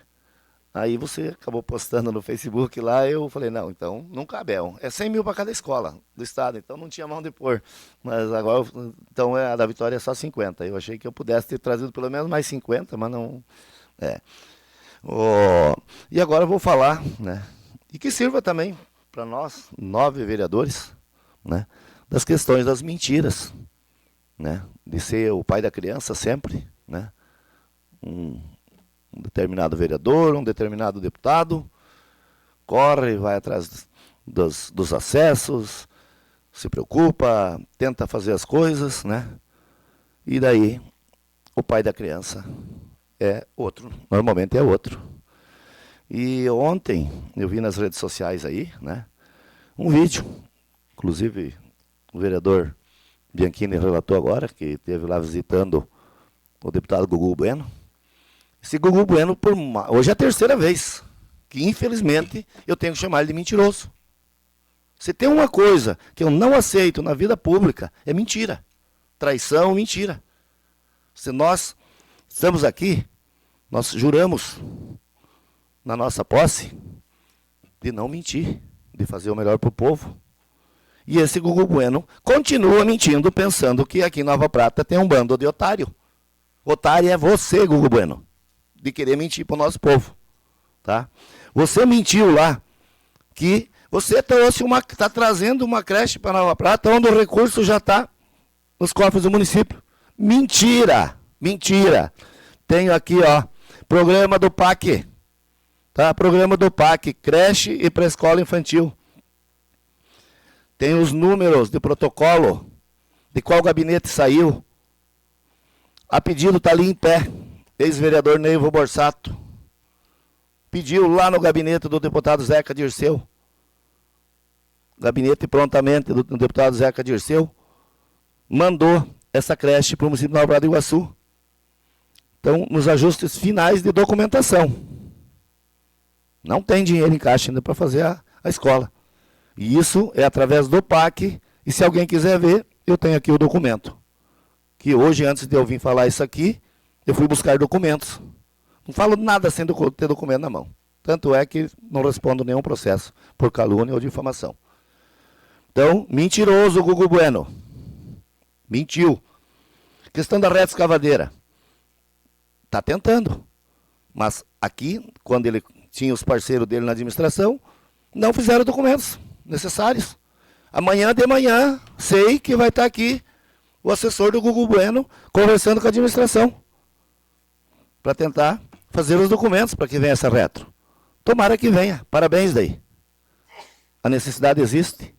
Aí você acabou postando no Facebook lá, eu falei, não, então não cabe, é 100 mil para cada escola do estado, então não tinha mão de pôr. Mas agora, então a da Vitória é só 50. Eu achei que eu pudesse ter trazido pelo menos mais 50, mas não... E agora eu vou falar, né, e que sirva também para nós, 9 vereadores, né, das questões das mentiras, né, de ser o pai da criança sempre, né, um determinado vereador, um determinado deputado, corre, vai atrás dos acessos, se preocupa, tenta fazer as coisas, né? E daí o pai da criança é outro, normalmente é outro. E ontem eu vi nas redes sociais aí, né, um vídeo, inclusive o vereador Bianchini relatou agora, que esteve lá visitando o deputado Gugu Bueno. Esse Gugu Bueno, hoje é a 3ª vez que, infelizmente, eu tenho que chamar ele de mentiroso. Se tem uma coisa que eu não aceito na vida pública, é mentira. Traição, mentira. Se nós estamos aqui, nós juramos, na nossa posse, de não mentir, de fazer o melhor para o povo. E esse Gugu Bueno continua mentindo, pensando que aqui em Nova Prata tem um bando de otário. Otário é você, Gugu Bueno, de querer mentir para o nosso povo, tá? Você mentiu lá que você está trazendo uma creche para Nova Prata onde o recurso já está nos cofres do município. Mentira, mentira. Tenho aqui, ó, programa do PAC, tá? Programa do PAC, creche e pré-escola infantil. Tem os números de protocolo, de qual gabinete saiu. A pedido está ali em pé. Ex-vereador Neivo Borsato pediu lá no gabinete do deputado Zeca Dirceu. Gabinete prontamente do deputado Zeca Dirceu mandou essa creche para o município de Nova Prata do Iguaçu. Então, nos ajustes finais de documentação. Não tem dinheiro em caixa ainda para fazer a escola. E isso é através do PAC. E se alguém quiser ver, eu tenho aqui o documento. Que hoje, antes de eu vir falar isso aqui, eu fui buscar documentos. Não falo nada sem ter documento na mão. Tanto é que não respondo nenhum processo por calúnia ou difamação. Então, mentiroso Gugu Bueno. Mentiu. Questão da reta escavadeira. Está tentando. Mas aqui, quando ele tinha os parceiros dele na administração, não fizeram documentos necessários. Amanhã de manhã, sei que vai estar aqui o assessor do Gugu Bueno conversando com a administração para tentar fazer os documentos para que venha essa retro. Tomara que venha. Parabéns daí. A necessidade existe.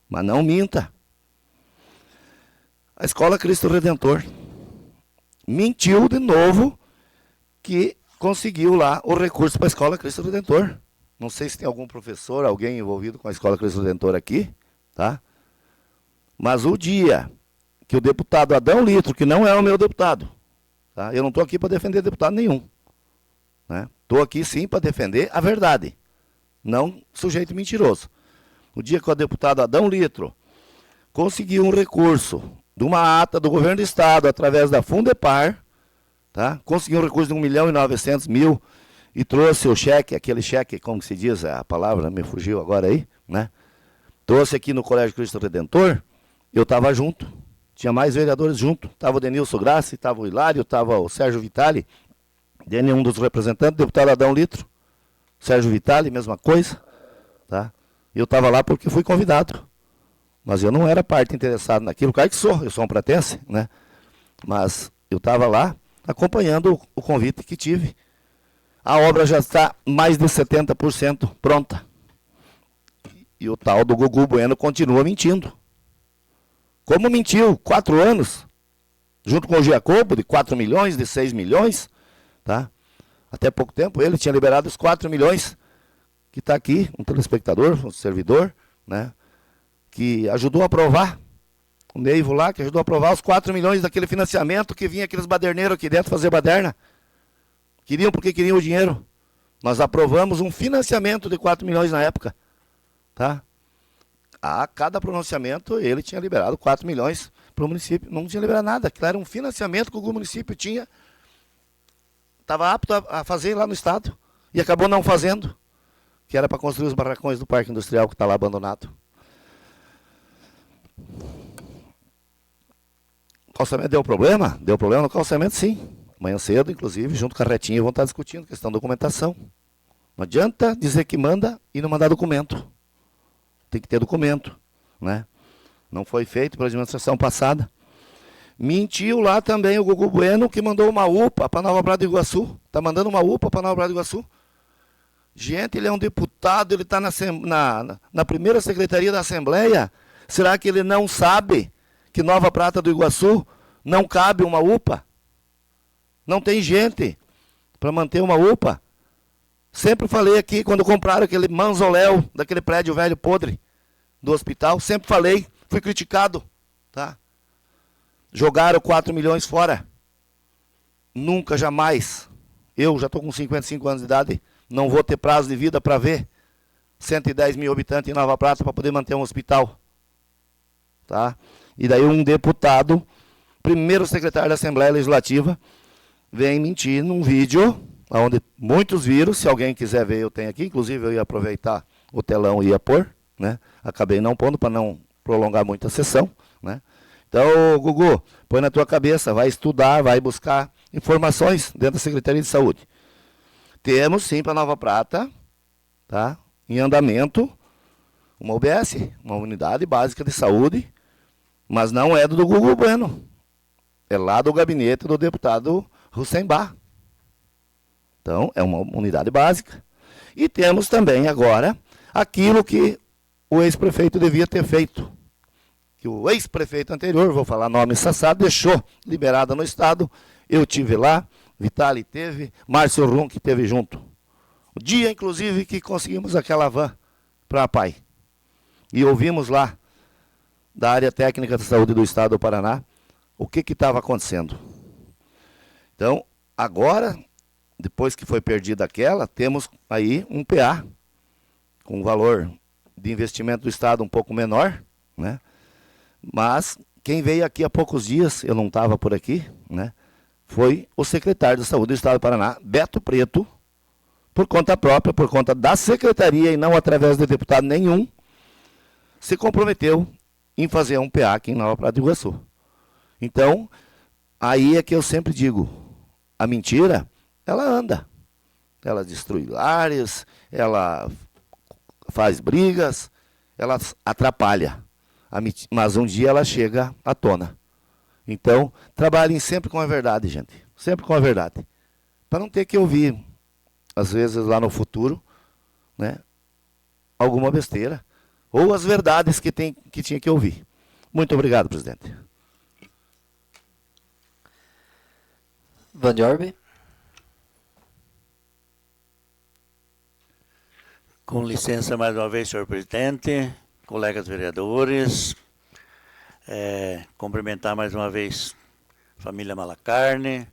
Mas não minta. A Escola Cristo Redentor mentiu de novo que conseguiu lá o recurso para a Escola Cristo Redentor. Não sei se tem algum professor, alguém envolvido com a Escola Cristo Redentor aqui, tá? Mas o dia que o deputado Adão Litro, que não é o meu deputado, tá? Eu não estou aqui para defender deputado nenhum. Estou aqui sim para defender a verdade, não sujeito mentiroso. O dia que o deputado Adão Litro conseguiu um recurso de uma ata do governo do estado através da Fundepar, tá? Conseguiu um recurso de 1.900.000 e trouxe o cheque, aquele cheque, como se diz a palavra, me fugiu agora aí, né? Trouxe aqui no Colégio Cristo Redentor, eu estava junto, tinha mais vereadores junto, estava o Denilson Grassi, estava o Hilário, estava o Sérgio Vitali, Dene, um dos representantes, deputado Adão Litro, Sérgio Vitali, mesma coisa, tá? Eu estava lá porque fui convidado, mas eu não era parte interessada naquilo, claro que sou, eu sou um pratense, né? Mas eu estava lá acompanhando o convite que tive. A obra já está mais de 70% pronta. E o tal do Gugu Bueno continua mentindo. Como mentiu 4 anos, junto com o Giacobo, de 4 milhões, de 6 milhões, tá? Até pouco tempo ele tinha liberado os 4 milhões, que está aqui, um telespectador, um servidor, né? Que ajudou a aprovar, o Neivo lá, que ajudou a aprovar os 4 milhões daquele financiamento que vinha aqueles baderneiros aqui dentro fazer baderna. Queriam porque queriam o dinheiro. Nós aprovamos um financiamento de 4 milhões na época. Tá? A cada pronunciamento ele tinha liberado 4 milhões para o município. Não tinha liberado nada. Aquilo era um financiamento que o município tinha. Estava apto a fazer lá no estado. E acabou não fazendo. Que era para construir os barracões do Parque Industrial que está lá abandonado. O calçamento deu problema? Deu problema no calçamento, sim. Amanhã cedo, inclusive, junto com a Retinha, vão estar discutindo questão de documentação. Não adianta dizer que manda e não mandar documento. Tem que ter documento, né? Não foi feito pela administração passada. Mentiu lá também o Gugu Bueno, que mandou uma UPA para Nova Prata do Iguaçu. Está mandando uma UPA para Nova Prata do Iguaçu. Gente, ele é um deputado, ele está na primeira secretaria da Assembleia. Será que ele não sabe que Nova Prata do Iguaçu não cabe uma UPA? Não tem gente para manter uma UPA. Sempre falei aqui, quando compraram aquele mausoléu daquele prédio velho podre do hospital, sempre falei, fui criticado. Tá? Jogaram 4 milhões fora. Nunca, jamais. Eu já estou com 55 anos de idade, não vou ter prazo de vida para ver 110 mil habitantes em Nova Prata para poder manter um hospital. Tá? E daí um deputado, primeiro secretário da Assembleia Legislativa, vem mentir num vídeo, onde muitos viram, se alguém quiser ver, eu tenho aqui, inclusive eu ia aproveitar o telão e ia pôr, né? Acabei não pondo para não prolongar muito a sessão, né? Então, Gugu, põe na tua cabeça, vai estudar, vai buscar informações dentro da Secretaria de Saúde. Temos sim para Nova Prata, tá? Em andamento, uma UBS, uma unidade básica de saúde, mas não é do Gugu Bueno, é lá do gabinete do deputado Hussein-Bah. Então, é uma unidade básica. E temos também agora aquilo que o ex-prefeito devia ter feito. Que o ex-prefeito anterior, vou falar nome Sassá, deixou liberada no estado. Eu tive lá, Vitali teve, Márcio Runck teve junto. O dia, inclusive, que conseguimos aquela van para a PAI. E ouvimos lá, da área técnica de saúde do estado do Paraná, o que estava acontecendo. Então, agora, depois que foi perdida aquela, temos aí um PA, com um valor de investimento do Estado um pouco menor, né? Mas quem veio aqui há poucos dias, eu não estava por aqui, né? Foi o secretário de Saúde do Estado do Paraná, Beto Preto, por conta própria, por conta da secretaria e não através de deputado nenhum, se comprometeu em fazer um PA aqui em Nova Prata do Iguaçu. Então, aí é que eu sempre digo, a mentira, ela anda. Ela destrui lares, ela faz brigas, ela atrapalha. Mas um dia ela chega à tona. Então, trabalhem sempre com a verdade, gente. Sempre com a verdade. Para não ter que ouvir, às vezes lá no futuro, né, alguma besteira. Ou as verdades que tinha que ouvir. Muito obrigado, presidente. Van de Orbe. Com licença, mais uma vez, senhor presidente, colegas vereadores, cumprimentar mais uma vez a família Malacarne,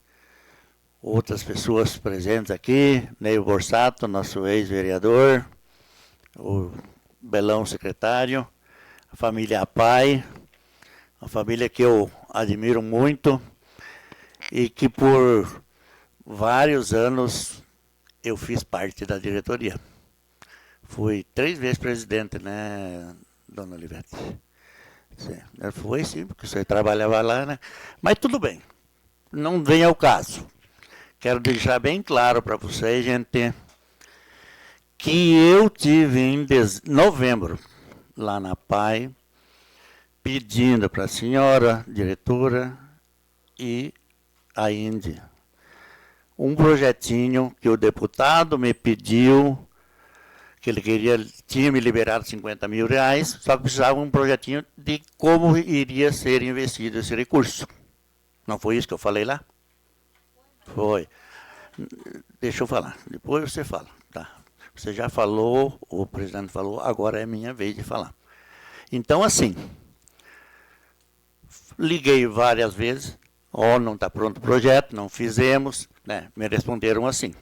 outras pessoas presentes aqui, Neio Borsato, nosso ex-vereador, o Belão, secretário, a família Apai, uma família que eu admiro muito e que por vários anos eu fiz parte da diretoria. Fui 3 vezes presidente, né, dona Olivete? Foi sim, porque você trabalhava lá, né? Mas tudo bem, não vem ao caso. Quero deixar bem claro para vocês, gente, que eu tive em novembro, lá na PAI, pedindo para a senhora diretora e a Índia um projetinho que o deputado me pediu, que ele tinha me liberado 50 mil reais, só que precisava um projetinho de como iria ser investido esse recurso. Não foi isso que eu falei lá? Foi. Deixa eu falar, depois você fala. Tá. Você já falou, o presidente falou, agora é minha vez de falar. Então, assim, liguei várias vezes, não está pronto o projeto, não fizemos, né? Me responderam assim.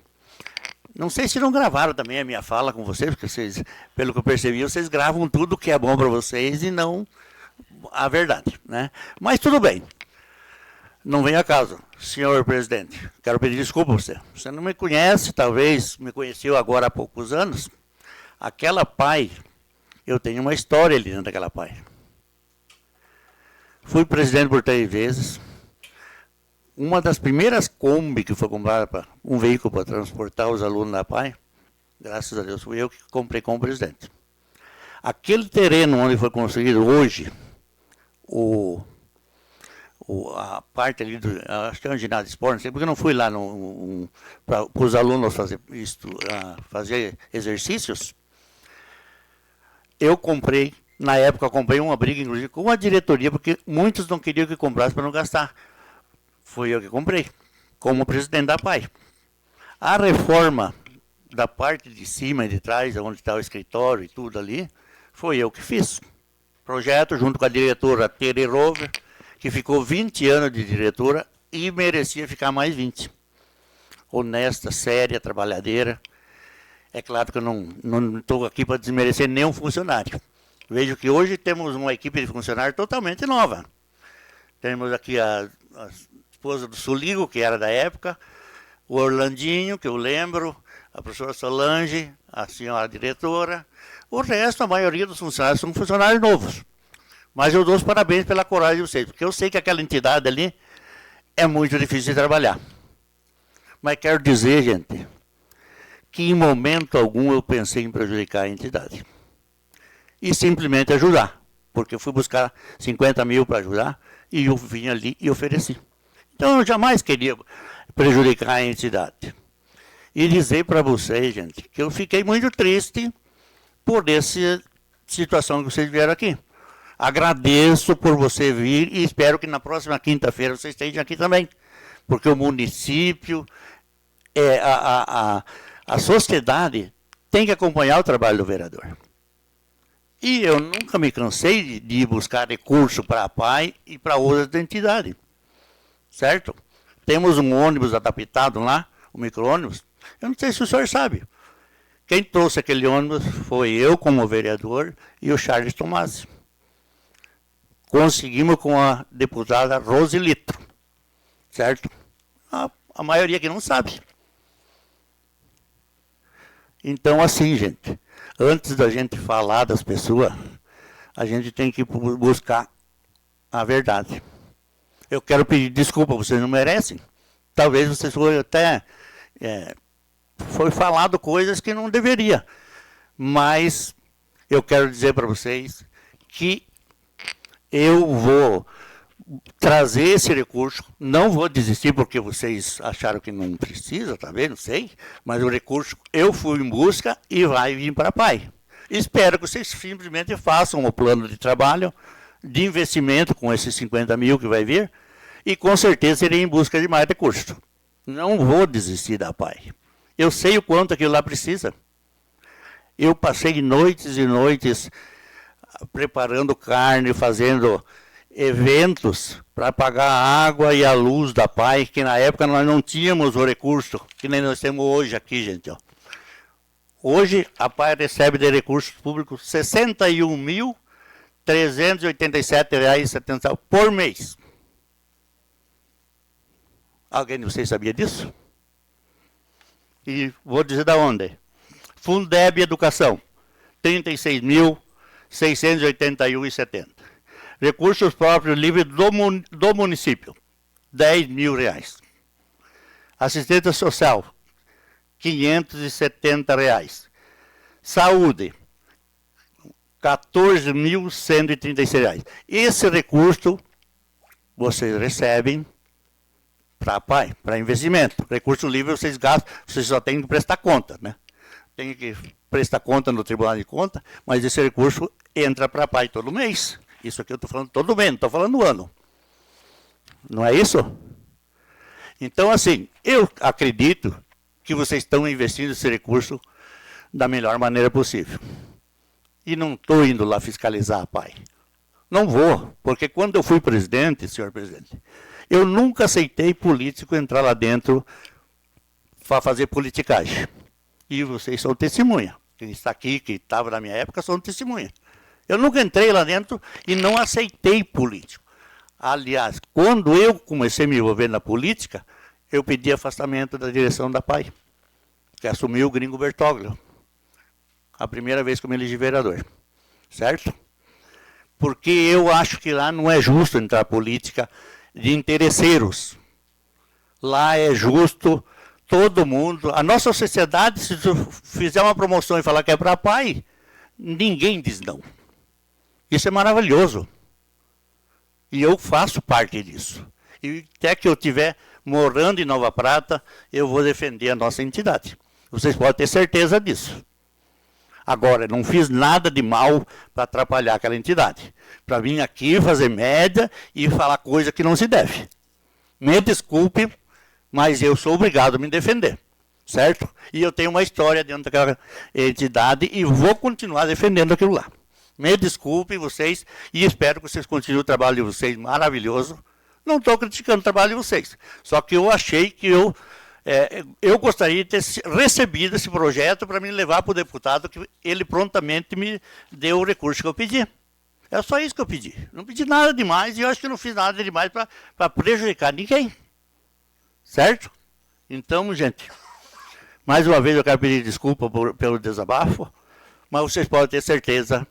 Não sei se não gravaram também a minha fala com vocês, porque vocês, pelo que eu percebi, vocês gravam tudo que é bom para vocês e não a verdade, né? Mas tudo bem. Não vem a caso, senhor presidente. Quero pedir desculpa a você. Você não me conhece, talvez me conheceu agora há poucos anos. Aquela PAI, eu tenho uma história ali dentro daquela PAI. Fui presidente por 3 vezes. Uma das primeiras Kombi que foi comprada para um veículo para transportar os alunos da PAI, graças a Deus, fui eu que comprei como presidente. Aquele terreno onde foi construído hoje, a parte ali, acho que é um ginásio de esporte, não sei porque eu não fui lá para os alunos fazer exercícios. Eu comprei, na época, comprei uma briga, inclusive, com a diretoria, porque muitos não queriam que comprasse para não gastar. Fui eu que comprei, como presidente da PAI. A reforma da parte de cima e de trás, onde está o escritório e tudo ali, foi eu que fiz. Projeto junto com a diretora Tere Rover, que ficou 20 anos de diretora e merecia ficar mais 20. Honesta, séria, trabalhadeira. É claro que eu não estou aqui para desmerecer nenhum funcionário. Vejo que hoje temos uma equipe de funcionários totalmente nova. Temos aqui a esposa do Suligo, que era da época, o Orlandinho, que eu lembro, a professora Solange, a senhora diretora. O resto, a maioria dos funcionários são funcionários novos. Mas eu dou os parabéns pela coragem de vocês, porque eu sei que aquela entidade ali é muito difícil de trabalhar. Mas quero dizer, gente, que em momento algum eu pensei em prejudicar a entidade. E simplesmente ajudar, porque eu fui buscar 50 mil para ajudar, e eu vim ali e ofereci. Então eu jamais queria prejudicar a entidade. E dizer para vocês, gente, que eu fiquei muito triste por essa situação que vocês vieram aqui. Agradeço por você vir e espero que na próxima quinta-feira vocês estejam aqui também. Porque o município, a sociedade tem que acompanhar o trabalho do vereador. E eu nunca me cansei de ir buscar recurso para a PAI e para outras entidades. Certo? Temos um ônibus adaptado lá, um micro-ônibus. Eu não sei se o senhor sabe. Quem trouxe aquele ônibus foi eu como vereador e o Charles Tomasi. Conseguimos com a deputada Rosilito. Certo? A maioria que não sabe. Então, assim, gente, antes da gente falar das pessoas, a gente tem que buscar a verdade. Eu quero pedir desculpa, vocês não merecem. Talvez vocês foram até... foi falado coisas que não deveria. Mas eu quero dizer para vocês que eu vou trazer esse recurso, não vou desistir porque vocês acharam que não precisa, talvez, não sei, mas o recurso eu fui em busca e vai vir para a PAI. Espero que vocês simplesmente façam o plano de trabalho, de investimento com esses 50 mil que vai vir, e com certeza irei em busca de mais recurso. Não vou desistir da PAI. Eu sei o quanto aquilo lá precisa. Eu passei noites e noites preparando carne, fazendo eventos para pagar a água e a luz da PAI, que na época nós não tínhamos o recurso, que nem nós temos hoje aqui, gente. Ó. Hoje a PAI recebe de recursos públicos R$ 61.387,70 por mês. Alguém de vocês sabia disso? E vou dizer da onde. Fundeb Educação, R$ 36.681,70. Recursos próprios livres do município, R$ 10.000. Assistência social, R$ 570. Saúde, R$ 14.136. Esse recurso vocês recebem para a PAI, para investimento. Recurso livre vocês gastam, vocês só têm que prestar conta, né? Tem que presta conta no Tribunal de Contas, mas esse recurso entra para a PAI todo mês. Isso aqui eu estou falando todo mês, não estou falando ano. Não é isso? Então, assim, eu acredito que vocês estão investindo esse recurso da melhor maneira possível. E não estou indo lá fiscalizar a PAI. Não vou, porque quando eu fui presidente, senhor presidente, eu nunca aceitei político entrar lá dentro para fazer politicagem. E vocês são testemunha. Quem está aqui, que estava na minha época, são testemunha. Eu nunca entrei lá dentro e não aceitei político. Aliás, quando eu comecei a me envolver na política, eu pedi afastamento da direção da PAI, que assumiu o Gringo Bertoglio. A primeira vez que eu me elegi vereador. Certo? Porque eu acho que lá não é justo entrar política de interesseiros. Lá é justo todo mundo. A nossa sociedade, se tu fizer uma promoção e falar que é para a PAI, ninguém diz não. Isso é maravilhoso. E eu faço parte disso. E até que eu estiver morando em Nova Prata, eu vou defender a nossa entidade. Vocês podem ter certeza disso. Agora, não fiz nada de mal para atrapalhar aquela entidade. Para vir aqui fazer média e falar coisa que não se deve. Me desculpe, mas eu sou obrigado a me defender. Certo? E eu tenho uma história dentro daquela entidade e vou continuar defendendo aquilo lá. Me desculpe vocês e espero que vocês continuem o trabalho de vocês maravilhoso. Não estou criticando o trabalho de vocês. Só que eu achei que eu gostaria de ter recebido esse projeto para me levar para o deputado, que ele prontamente me deu o recurso que eu pedi. É só isso que eu pedi. Não pedi nada demais e eu acho que não fiz nada demais para prejudicar ninguém. Certo? Então, gente, mais uma vez eu quero pedir desculpa pelo desabafo, mas vocês podem ter certeza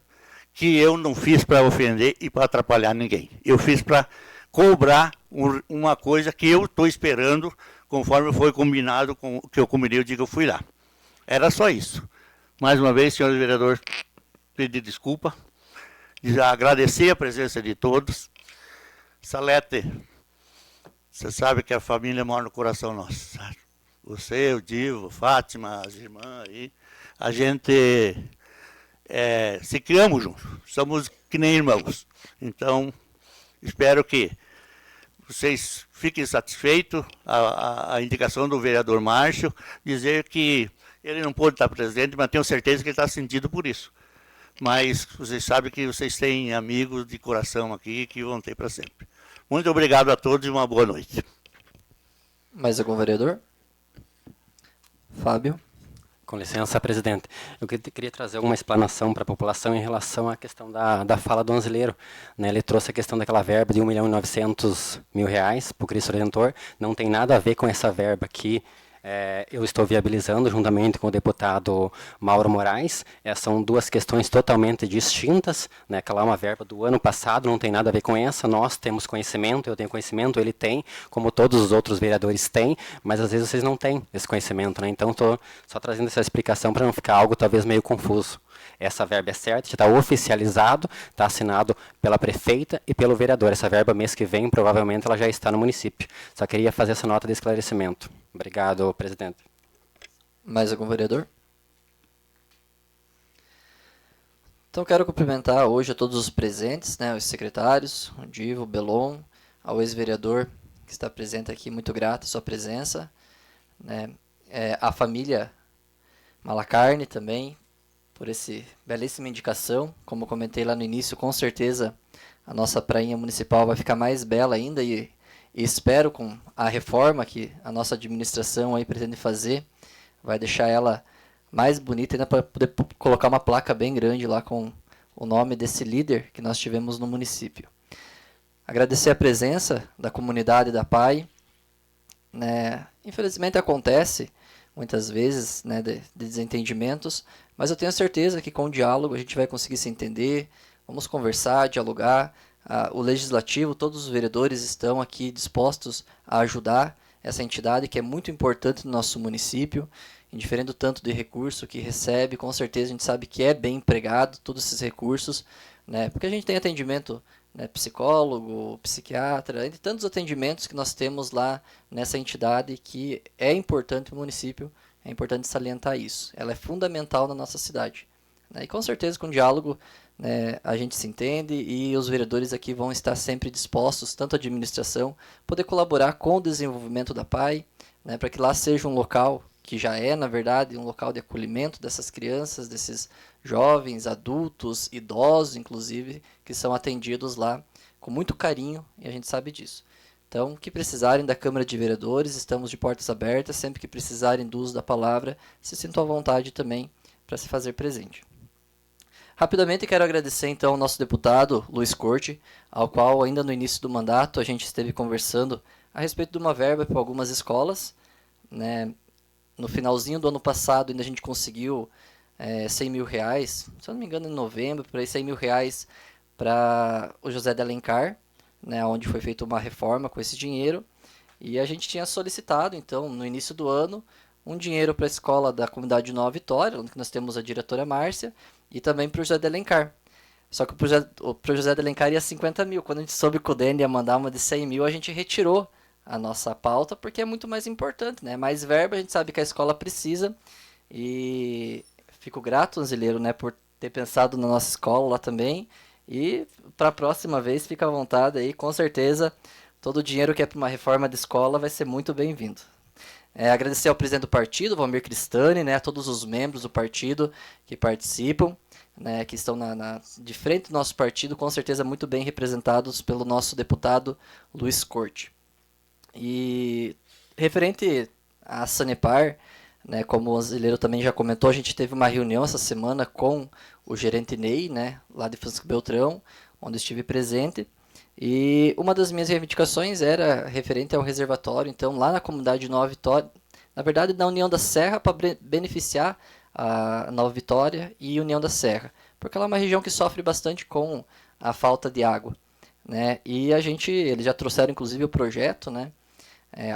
que eu não fiz para ofender e para atrapalhar ninguém. Eu fiz para cobrar uma coisa que eu estou esperando, conforme foi combinado com que eu combinei o dia que eu fui lá. Era só isso. Mais uma vez, senhores vereadores, pedir desculpa, já agradecer a presença de todos. Salete, você sabe que a família mora no coração nosso. Sabe? Você, o Divo, Fátima, as irmãs aí, a gente se criamos juntos, somos que nem irmãos. Então, espero que vocês fiquem satisfeitos. A indicação do vereador Márcio, dizer que ele não pôde estar presente, mas tenho certeza que ele está sentido por isso. Mas vocês sabem que vocês têm amigos de coração aqui que vão ter para sempre. Muito obrigado a todos e uma boa noite. Mais algum vereador? Fábio? Com licença, presidente. Eu queria trazer alguma explanação para a população em relação à questão da fala do Anzileiro. Né? Ele trouxe a questão daquela verba de R$1.900.000 para o Cristo Redentor. Não tem nada a ver com essa verba que eu estou viabilizando juntamente com o deputado Mauro Moraes. São duas questões totalmente distintas. Né? Aquela é uma verba do ano passado, não tem nada a ver com essa. Nós temos conhecimento, eu tenho conhecimento, ele tem, como todos os outros vereadores têm, mas às vezes vocês não têm esse conhecimento. Né? Então, estou só trazendo essa explicação para não ficar algo talvez meio confuso. Essa verba é certa, já está oficializado, está assinado pela prefeita e pelo vereador. Essa verba, mês que vem, provavelmente ela já está no município. Só queria fazer essa nota de esclarecimento. Obrigado, presidente. Mais algum vereador? Então, quero cumprimentar hoje a todos os presentes, né, os secretários, o Divo, o Belon, ao ex-vereador que está presente aqui, muito grato a sua presença, né, a família Malacarne também, por essa belíssima indicação. Como eu comentei lá no início, com certeza a nossa prainha municipal vai ficar mais bela ainda e espero, com a reforma que a nossa administração aí pretende fazer, vai deixar ela mais bonita ainda, para poder colocar uma placa bem grande lá com o nome desse líder que nós tivemos no município. Agradecer a presença da comunidade da PAI. Né? Infelizmente acontece muitas vezes, né, de desentendimentos, mas eu tenho certeza que com o diálogo a gente vai conseguir se entender, vamos conversar, dialogar. O Legislativo, todos os vereadores estão aqui dispostos a ajudar essa entidade que é muito importante no nosso município, indiferente do tanto de recurso que recebe, com certeza a gente sabe que é bem empregado todos esses recursos, né, porque a gente tem atendimento, né, psicólogo, psiquiatra, entre tantos atendimentos que nós temos lá nessa entidade que é importante para o município, É importante salientar isso. Ela é fundamental na nossa cidade. Né? E com certeza com o diálogo, né, a gente se entende e os vereadores aqui vão estar sempre dispostos, tanto a administração, poder colaborar com o desenvolvimento da PAI, né, para que lá seja um local que já é, na verdade, um local de acolhimento dessas crianças, desses jovens, adultos, idosos, inclusive, que são atendidos lá com muito carinho, e a gente sabe disso. Então, que precisarem da Câmara de Vereadores, estamos de portas abertas, sempre que precisarem do uso da palavra, se sintam à vontade também para se fazer presente. Rapidamente quero agradecer então ao nosso deputado Luiz Corte, ao qual ainda no início do mandato a gente esteve conversando a respeito de uma verba para algumas escolas, né? No finalzinho do ano passado ainda a gente conseguiu 100 mil reais, se eu não me engano em novembro, por aí 100 mil reais para o José de Alencar, né, onde foi feita uma reforma com esse dinheiro, e a gente tinha solicitado então no início do ano um dinheiro para a escola da comunidade Nova Vitória, onde nós temos a diretora Márcia, e também para o José de Alencar. Só que para o José de Alencar ia 50 mil. Quando a gente soube que o DN ia mandar uma de 100 mil, a gente retirou a nossa pauta, porque é muito mais importante, né? Mais verba, a gente sabe que a escola precisa, e fico grato, Anzileiro, né, por ter pensado na nossa escola lá também, e para a próxima vez, fica à vontade aí, com certeza, todo o dinheiro que é para uma reforma de escola vai ser muito bem-vindo. Agradecer ao presidente do partido, Valmir Cristani, né, a todos os membros do partido que participam, né, que estão de frente do nosso partido, com certeza muito bem representados pelo nosso deputado Luiz Corte. E referente à Sanepar, né, como o Anzileiro também já comentou, a gente teve uma reunião essa semana com o gerente Ney, né, lá de Francisco Beltrão, onde estive presente, e uma das minhas reivindicações era referente ao reservatório, então lá na comunidade Nova Vitória, na verdade na União da Serra, para beneficiar a Nova Vitória e União da Serra, porque ela é uma região que sofre bastante com a falta de água, né, e eles já trouxeram inclusive o projeto, né,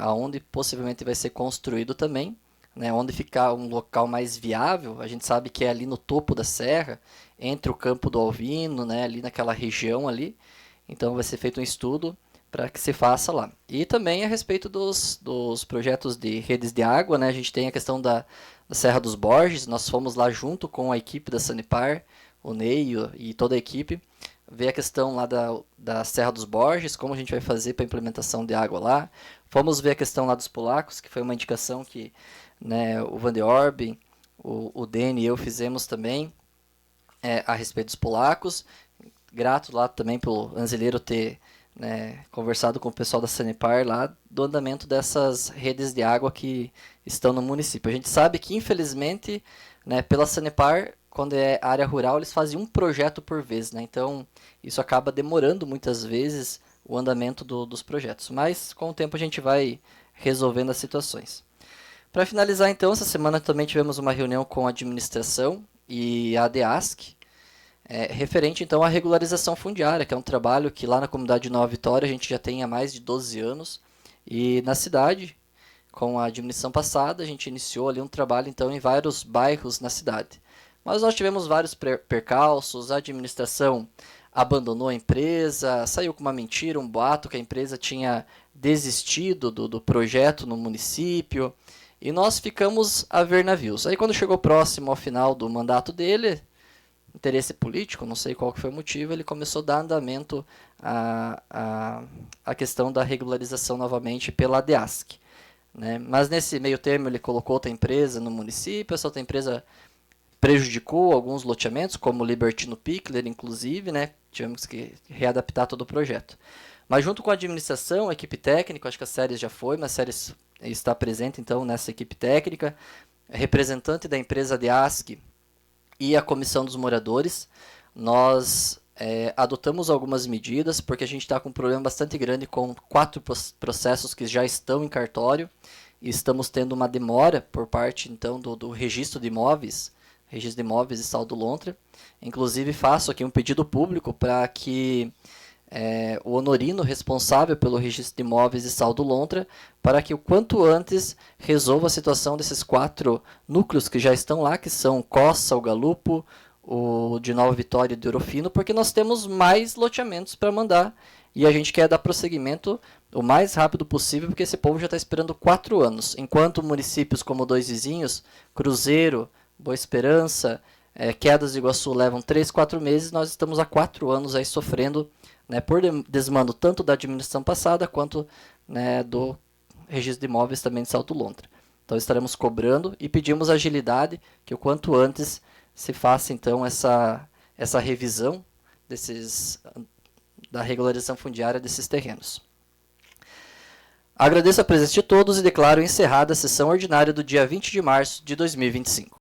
aonde possivelmente vai ser construído também, né, onde ficar um local mais viável. A gente sabe que é ali no topo da serra, entre o Campo do Alvino, né, ali naquela região ali. Então vai ser feito um estudo para que se faça lá. E também a respeito dos projetos de redes de água, né, a gente tem a questão da Serra dos Borges. Nós fomos lá junto com a equipe da Sanepar, o Ney e toda a equipe, ver a questão lá da Serra dos Borges, como a gente vai fazer para a implementação de água lá. Fomos ver a questão lá dos Polacos, que foi uma indicação que, né, o Van de Orben, o Deni e eu fizemos também a respeito dos Polacos. Grato lá também pelo Anzileiro ter, né, conversado com o pessoal da Sanepar lá do andamento dessas redes de água que estão no município. A gente sabe que, infelizmente, né, pela Sanepar, quando é área rural, eles fazem um projeto por vez, né? Então isso acaba demorando muitas vezes o andamento dos projetos. Mas com o tempo a gente vai resolvendo as situações. Para finalizar, então, essa semana também tivemos uma reunião com a administração e a ADEASC, referente então à regularização fundiária, que é um trabalho que lá na comunidade Nova Vitória a gente já tem há mais de 12 anos, e na cidade, com a administração passada, a gente iniciou ali um trabalho então em vários bairros na cidade. Mas nós tivemos vários percalços, a administração abandonou a empresa, saiu com uma mentira, um boato que a empresa tinha desistido do projeto no município, e nós ficamos a ver navios. Aí quando chegou próximo ao final do mandato dele, interesse político, não sei qual que foi o motivo, ele começou a dar andamento à questão da regularização novamente pela ADEASC, né? Mas nesse meio termo ele colocou outra empresa no município, essa outra empresa prejudicou alguns loteamentos, como o Libertino Pickler, inclusive, né? Tivemos que readaptar todo o projeto. Mas junto com a administração, a equipe técnica, acho que a Séries já foi, mas a Séries está presente então nessa equipe técnica, representante da empresa ADEASC e a comissão dos moradores, nós adotamos algumas medidas, porque a gente está com um problema bastante grande com 4 processos que já estão em cartório, e estamos tendo uma demora por parte então do registro de imóveis, e saldo lontra. Inclusive faço aqui um pedido público para que o honorino responsável pelo registro de imóveis e saldo lontra, para que o quanto antes resolva a situação desses 4 núcleos que já estão lá, que são Coça, o Galupo, o de Nova Vitória e de Orofino, porque nós temos mais loteamentos para mandar, e a gente quer dar prosseguimento o mais rápido possível, porque esse povo já está esperando 4 anos, enquanto municípios como Dois Vizinhos, Cruzeiro, Boa Esperança, Quedas do Iguaçu levam 3, 4 meses, nós estamos há 4 anos aí sofrendo, né, por desmando tanto da administração passada quanto, né, do registro de imóveis também de Salto Lontra. Então estaremos cobrando e pedimos agilidade, que o quanto antes se faça então essa revisão da regularização fundiária desses terrenos. Agradeço a presença de todos e declaro encerrada a sessão ordinária do dia 20 de março de 2025.